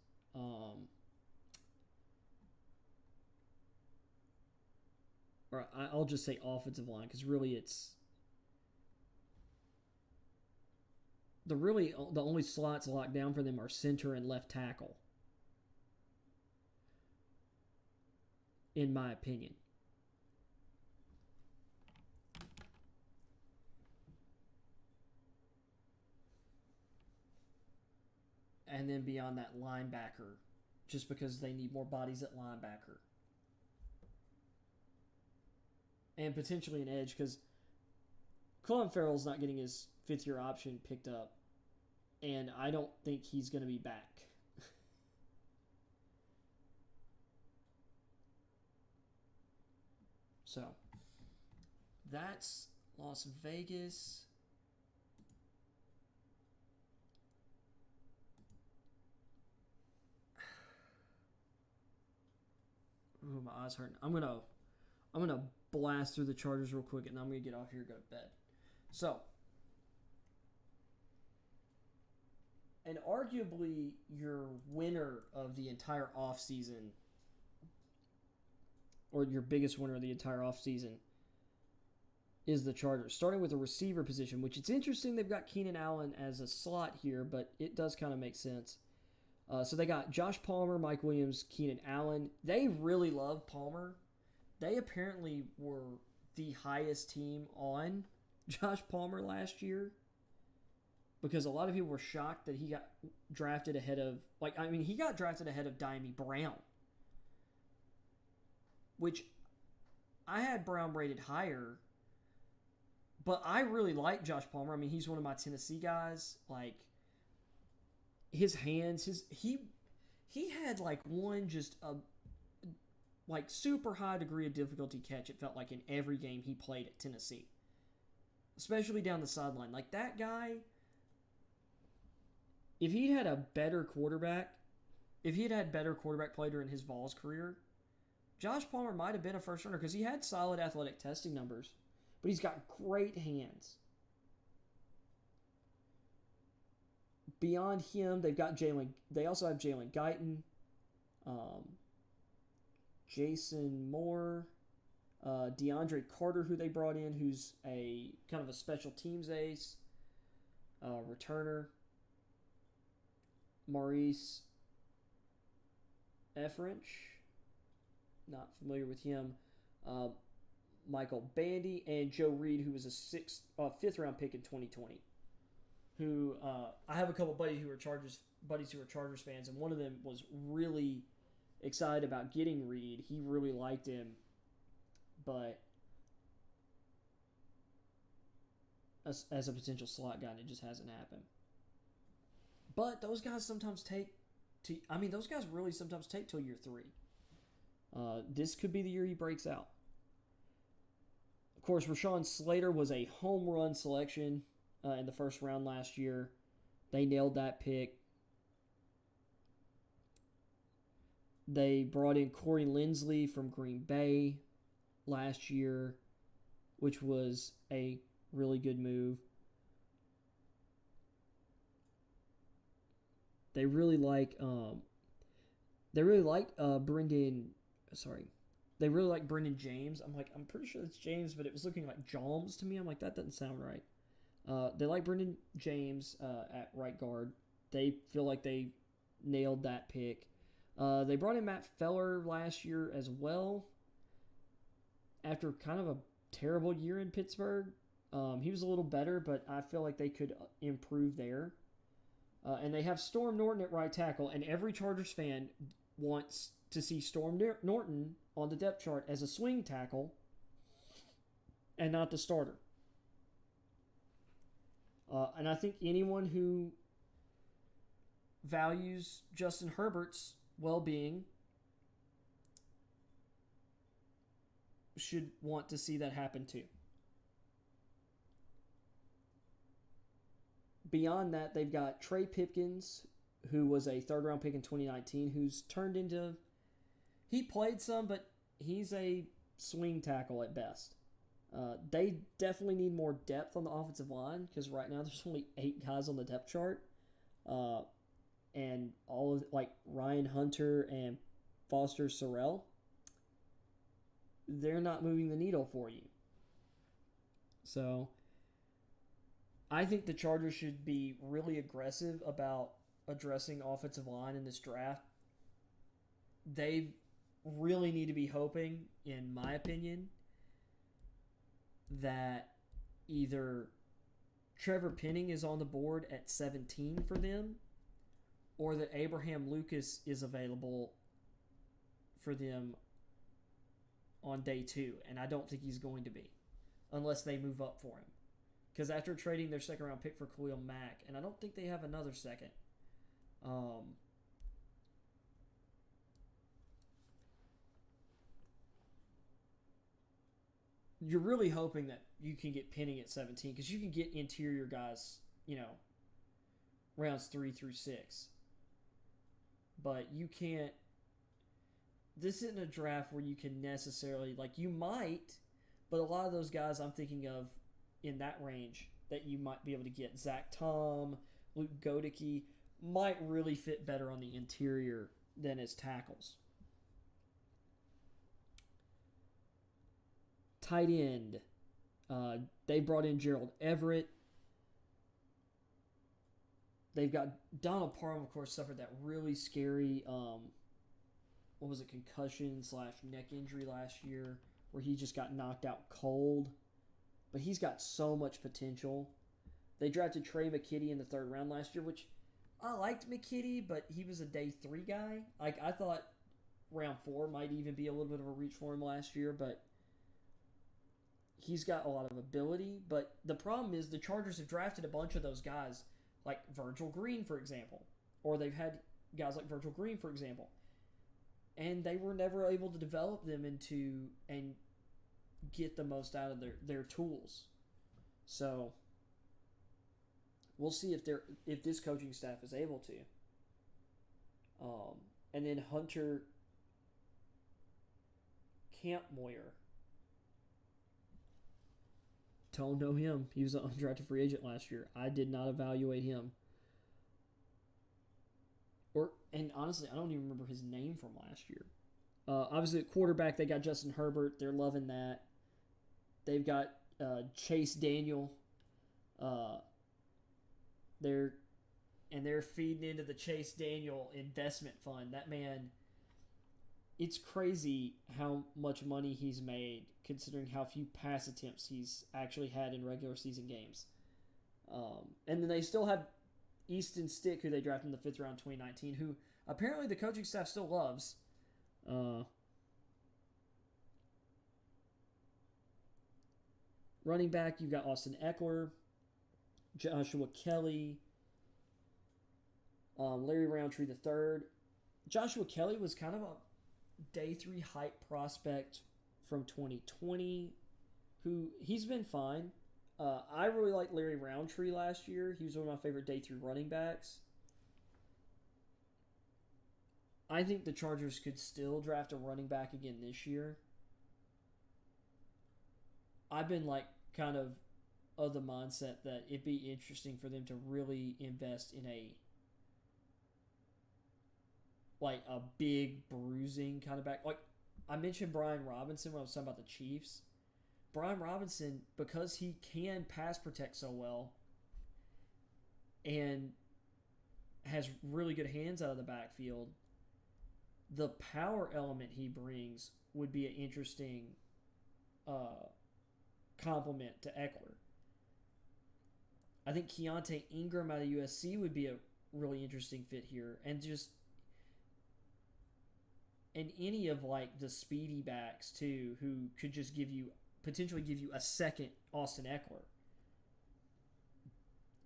Or I'll just say offensive line, because really it's the only slots locked down for them are center and left tackle, in my opinion. And then beyond that, linebacker, just because they need more bodies at linebacker. And potentially an edge, because Cleland Farrell's not getting his 5th-year option picked up, and I don't think he's going to be back. So, that's Las Vegas. Ooh, my eyes hurting. I'm gonna blast through the Chargers real quick, and I'm gonna get off here and go to bed. So, and arguably your winner of the entire offseason, or your biggest winner of the entire offseason, is the Chargers. Starting with the receiver position, which it's interesting they've got Keenan Allen as a slot here, but it does kind of make sense. So they got Josh Palmer, Mike Williams, Keenan Allen. They really love Palmer. They apparently were the highest team on Josh Palmer last year, because a lot of people were shocked that he got drafted ahead of, he got drafted ahead of Diami Brown. which I had Brown rated higher, but I really like Josh Palmer. I mean, he's one of my Tennessee guys. Like, his hands, he had like one just a like super high degree of difficulty catch. It felt like in every game he played at Tennessee, especially down the sideline. Like, that guy, if he'd had a better quarterback, if he'd had better quarterback play during his Vols career, Josh Palmer might have been a first runner because he had solid athletic testing numbers, but he's got great hands. Beyond him, they've got Jalen. They also have Jalen Guyton, Jason Moore, DeAndre Carter, who they brought in, who's a kind of a special teams ace, returner. Maurice Efrench, not familiar with him. Michael Bandy, and Joe Reed, who was a fifth round pick in 2020. Who I have a couple buddies who are Chargers fans, and one of them was really excited about getting Reed. He really liked him, but as a potential slot guy, and it just hasn't happened. But those guys those guys really sometimes take till year 3. This could be the year he breaks out. Of course, Rashawn Slater was a home run selection in the first round last year. They nailed that pick. They brought in Corey Linsley from Green Bay last year, which was a really good move. They really like Brendan James. I'm pretty sure it's James, but it was looking like Joms to me. I'm like, that doesn't sound right. They like Brendan James at right guard. They feel like they nailed that pick. They brought in Matt Feller last year as well. After kind of a terrible year in Pittsburgh, he was a little better, but I feel like they could improve there. And they have Storm Norton at right tackle, and every Chargers fan wants to see Storm Norton on the depth chart as a swing tackle and not the starter. And I think anyone who values Justin Herbert's well-being should want to see that happen too. Beyond that, they've got Trey Pipkins, who was a third-round pick in 2019, who's turned into... He played some, but he's a swing tackle at best. They definitely need more depth on the offensive line, because right now there's only 8 guys on the depth chart. And all of, like, Ryan Hunter and Foster Sorrell, they're not moving the needle for you. So I think the Chargers should be really aggressive about addressing offensive line in this draft. They really need to be hoping, in my opinion, that either Trevor Penning is on the board at 17 for them, or that Abraham Lucas is available for them on day 2. And I don't think he's going to be, unless they move up for him. Because after trading their second-round pick for Khalil Mack, and I don't think they have another second, you're really hoping that you can get Penning at 17, because you can get interior guys, rounds 3 through 6. But you can't... This isn't a draft where you can necessarily... Like, you might, but a lot of those guys I'm thinking of in that range that you might be able to get, Zach Tom, Luke Godicke, might really fit better on the interior than as tackles. Tight end. They brought in Gerald Everett. They've got Donald Parham, of course, suffered that really scary, concussion/neck injury last year, where he just got knocked out cold. But he's got so much potential. They drafted Trey McKitty in the 3rd round last year, which I liked McKitty, but he was a day 3 guy. Like, I thought round 4 might even be a little bit of a reach for him last year, but he's got a lot of ability. But the problem is the Chargers have drafted a bunch of those guys, like Virgil Green, for example. Or they've had guys like Virgil Green, for example. And they were never able to develop them into and get the most out of their tools. So we'll see if this coaching staff is able to. And then Hunter Kampmoyer. Don't know him. He was an undrafted free agent last year. I did not evaluate him. And honestly, I don't even remember his name from last year. Obviously, at quarterback, they got Justin Herbert. They're loving that. They've got Chase Daniel. They're feeding into the Chase Daniel investment fund. That man, it's crazy how much money he's made considering how few pass attempts he's actually had in regular season games. And then they still have Easton Stick, who they drafted in the 5th round in 2019, who apparently the coaching staff still loves. Running back, you've got Austin Eckler, Joshua Kelly, Larry Roundtree III. Joshua Kelly was kind of a day 3 hype prospect from 2020, who he's been fine. I really liked Larry Roundtree last year. He was one of my favorite day 3 running backs. I think the Chargers could still draft a running back again this year. I've been kind of the mindset that it'd be interesting for them to really invest in a big bruising kind of back. Like I mentioned Brian Robinson when I was talking about the Chiefs. Brian Robinson, because he can pass protect so well and has really good hands out of the backfield, the power element he brings would be an interesting complement to Eckler. I think Keontae Ingram out of USC would be a really interesting fit here. And any of the speedy backs too, who could just potentially give you a second Austin Eckler,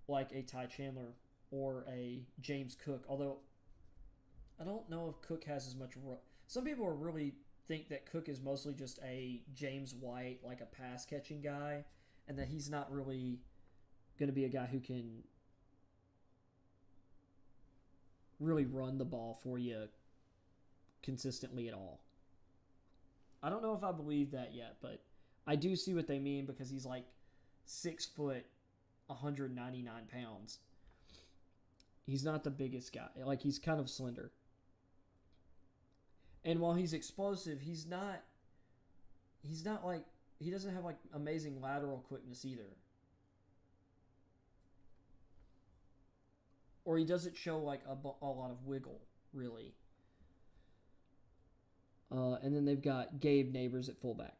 like a Ty Chandler or a James Cook. Although I don't know if Cook has as much. Some people really think that Cook is mostly just a James White, like a pass catching guy, and that he's not really going to be a guy who can really run the ball for you consistently at all. I don't know if I believe that yet, but I do see what they mean because he's 6 foot, 199 pounds. He's not the biggest guy. He's kind of slender. And while he's explosive, he doesn't have amazing lateral quickness either. Or he doesn't show a lot of wiggle, really. And then they've got Gabe Neighbors at fullback.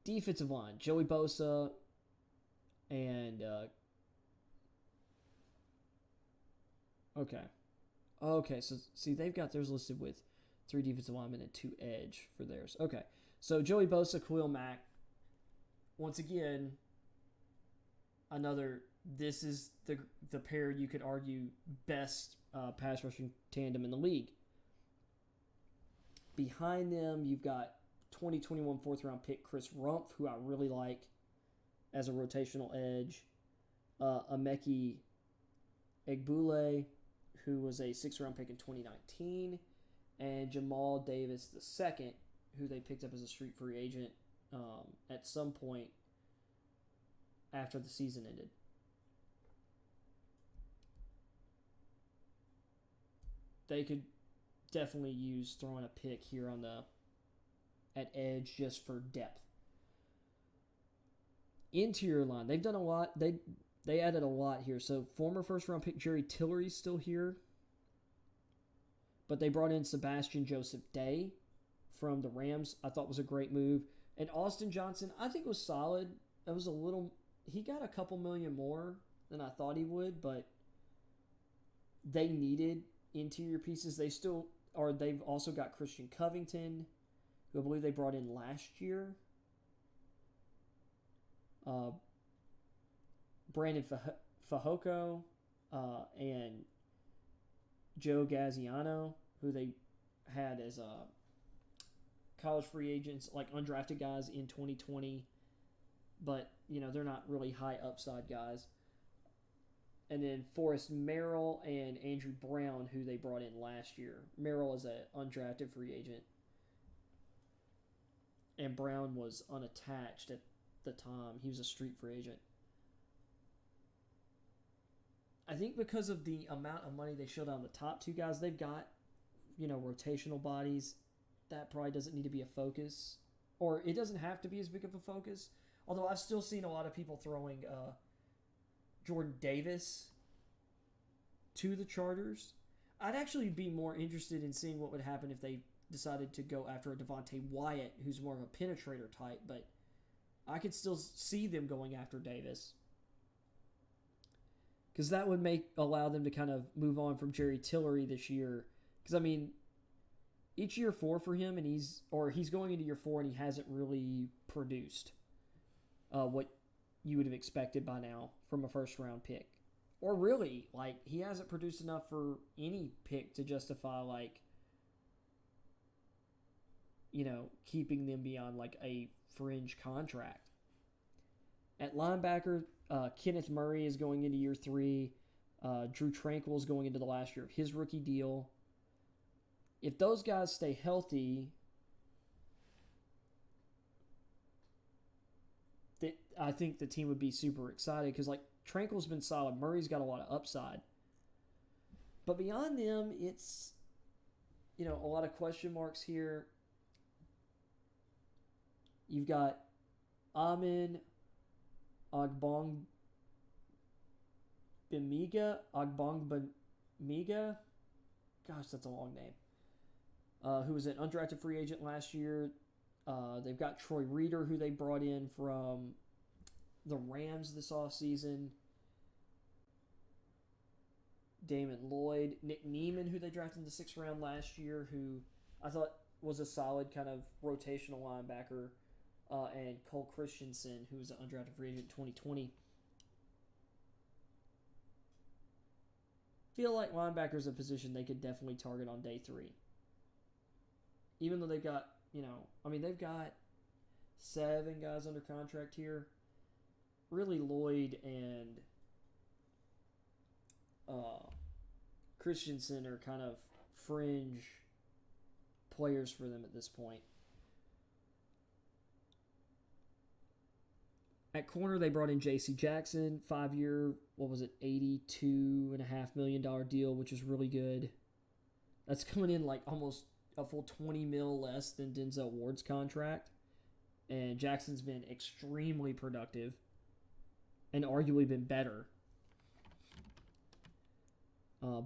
Defensive line, Joey Bosa and Okay, so see, they've got theirs listed with 3 defensive linemen and 2 edge for theirs. Okay, so Joey Bosa, Khalil Mack. Once again, this is the pair you could argue best pass rushing tandem in the league. Behind them, you've got 2021 4th round pick Chris Rumpf, who I really like as a rotational edge. Emeka Egbule, who was a 6th round pick in 2019, and Jamal Davis II, who they picked up as a street free agent at some point after the season ended. They could definitely use throwing a pick here at edge just for depth. Interior line, they've done a lot. They added a lot here. So former 1st round pick Jerry Tillery's still here, but they brought in Sebastian Joseph Day from the Rams. I thought was a great move. And Austin Johnson, I think was solid. He got a couple million more than I thought he would, but they needed interior pieces. they've also got Christian Covington, who I believe they brought in last year. Brandon Fajoko, and Joe Gaziano, who they had as college free agents, like undrafted guys in 2020, but they're not really high upside guys. And then Forrest Merrill and Andrew Brown, who they brought in last year. Merrill is an undrafted free agent, and Brown was unattached at the time. He was a street free agent. I think because of the amount of money they showed on the top two guys, they've got, rotational bodies. That probably doesn't need to be a focus. Or it doesn't have to be as big of a focus. Although I've still seen a lot of people throwing Jordan Davis to the Chargers. I'd actually be more interested in seeing what would happen if they decided to go after a Devontae Wyatt, who's more of a penetrator type. But I could still see them going after Davis, because that would allow them to kind of move on from Jerry Tillery this year. Because, each year 4 for him, and he's going into year 4 and he hasn't really produced what you would have expected by now from a first-round pick. Or really, he hasn't produced enough for any pick to justify, keeping them beyond, a fringe contract. At linebacker, Kenneth Murray is going into year 3. Drew Tranquill is going into the last year of his rookie deal. If those guys stay healthy, I think the team would be super excited, because Tranquill's been solid. Murray's got a lot of upside. But beyond them, it's a lot of question marks here. You've got Amin Ogbongbemiga, gosh, that's a long name, who was an undrafted free agent last year. They've got Troy Reeder, who they brought in from the Rams this offseason. Damon Lloyd. Nick Neiman, who they drafted in the 6th round last year, who I thought was a solid kind of rotational linebacker. And Cole Christensen, who was an undrafted free agent in 2020. Feel like linebacker's a position they could definitely target on day 3. Even though they've got, they've got 7 guys under contract here. Really, Lloyd and Christensen are kind of fringe players for them at this point. At corner, they brought in J.C. Jackson, 5-year, $82.5 million deal, which is really good. That's coming in almost a full $20 million less than Denzel Ward's contract. And Jackson's been extremely productive and arguably been better.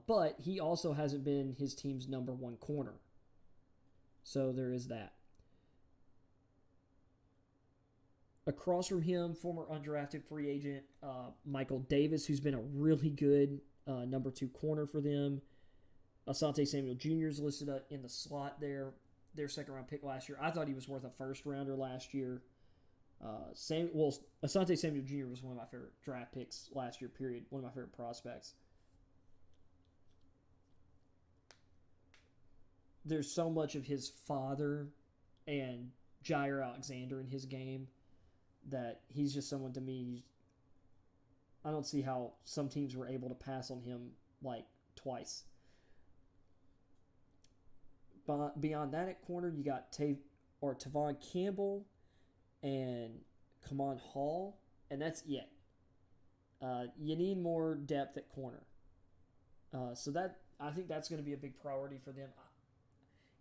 But he also hasn't been his team's number 1 corner. So there is that. Across from him, former undrafted free agent Michael Davis, who's been a really good number 2 corner for them. Asante Samuel Jr. is listed in the slot there. Their 2nd-round pick last year. I thought he was worth a first-rounder last year. Asante Samuel Jr. was one of my favorite draft picks last year, period. One of my favorite prospects. There's so much of his father and Jair Alexander in his game that he's just someone, to me, I don't see how some teams were able to pass on him twice. But beyond that at corner, you got Tavon Campbell and Kamon Hall, and that's it. You need more depth at corner. So I think that's going to be a big priority for them.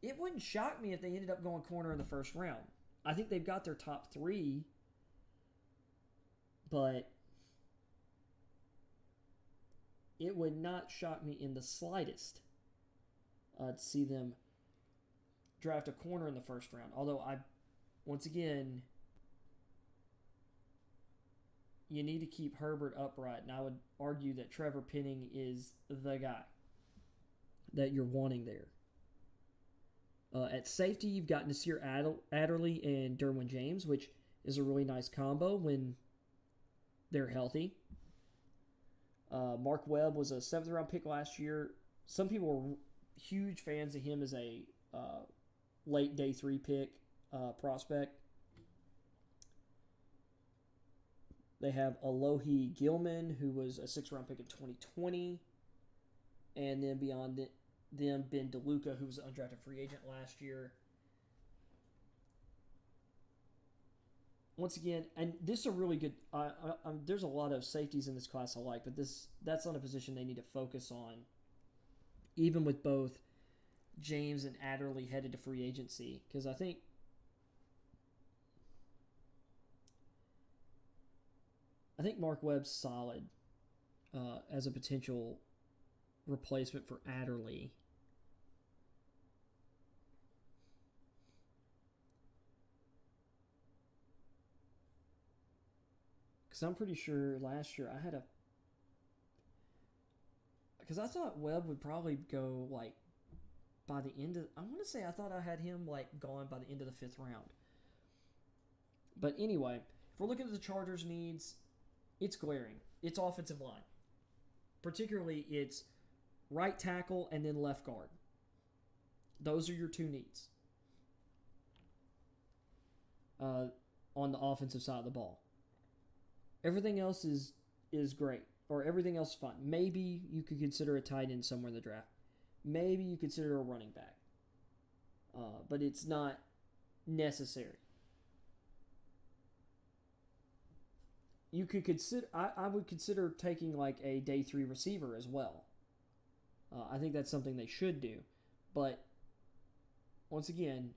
It wouldn't shock me if they ended up going corner in the 1st round. I think they've got their top 3, but it would not shock me in the slightest to see them draft a corner in the 1st round. Although once again, you need to keep Herbert upright, and I would argue that Trevor Penning is the guy that you're wanting there. At safety, you've got Nasir Adderley and Derwin James, which is a really nice combo when they're healthy. Mark Webb was a 7th-round pick last year. Some people were huge fans of him as a late day 3 pick prospect. They have Alohi Gilman, who was a 6th-round pick in 2020. And then beyond them, Ben DeLuca, who was an undrafted free agent last year. Once again, and this is a really good... there's a lot of safeties in this class I like, but that's not a position they need to focus on, even with both James and Adderley headed to free agency, because I think Mark Webb's solid as a potential replacement for Adderley. Because I'm pretty sure last year I had because I thought Webb would probably go like by the end of... I want to say I thought I had him like gone by the end of the 5th round. But anyway, if we're looking at the Chargers' needs, it's glaring. It's offensive line. Particularly, it's right tackle and then left guard. Those are your 2 needs on the offensive side of the ball. Everything else is great, or everything else is fine. Maybe you could consider a tight end somewhere in the draft. Maybe you consider a running back. But it's not necessary. You could consider... I would consider taking like a day 3 receiver as well. I think that's something they should do. But once again,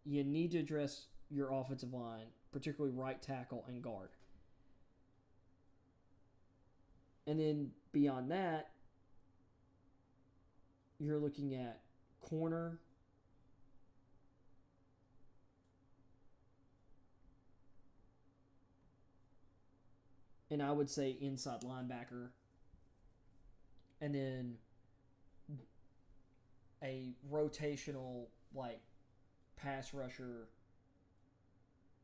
you need to address your offensive line, particularly right tackle and guard. And then beyond that, you're looking at corner. And I would say inside linebacker. And then a rotational, like, pass rusher,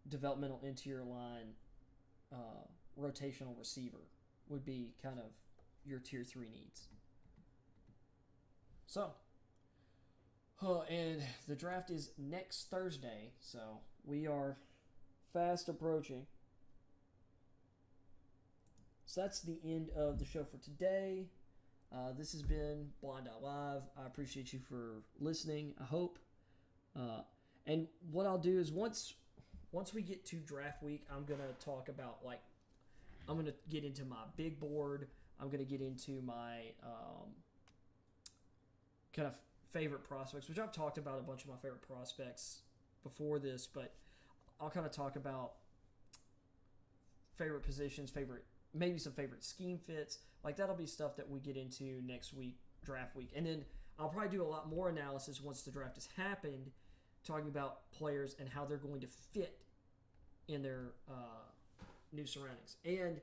developmental interior line, rotational receiver would be kind of your tier 3 needs. So, and the draft is next Thursday, so we are fast approaching. So that's the end of the show for today. This has been BlindEyeLive. I appreciate you for listening, I hope. And what I'll do is once we get to draft week, I'm going to talk about, like, I'm going to get into my big board. I'm going to get into my kind of favorite prospects, which I've talked about a bunch of my favorite prospects before this, but I'll kind of talk about favorite positions, maybe some favorite scheme fits. Like, that'll be stuff that we get into next week, draft week. And then I'll probably do a lot more analysis once the draft has happened, talking about players and how they're going to fit in their new surroundings. And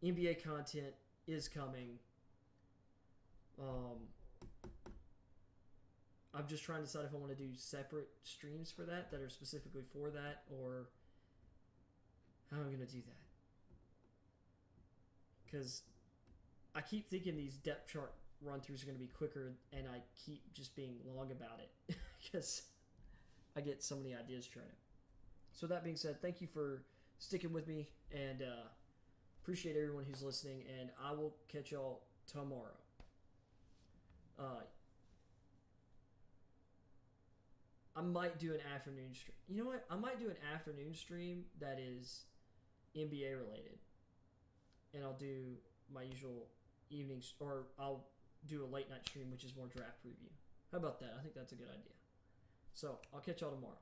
NBA content is coming. I'm just trying to decide if I want to do separate streams for that are specifically for that, or how I'm going to do that. Because I keep thinking these depth chart run-throughs are going to be quicker, and I keep just being long about it because I get so many ideas trying to. So that being said, thank you for sticking with me, and appreciate everyone who's listening, and I will catch y'all tomorrow. I might do an afternoon stream. You know what? I might do an afternoon stream that is NBA related. And I'll do my usual evenings, or I'll do a late night stream, which is more draft preview. How about that? I think that's a good idea. So I'll catch y'all tomorrow.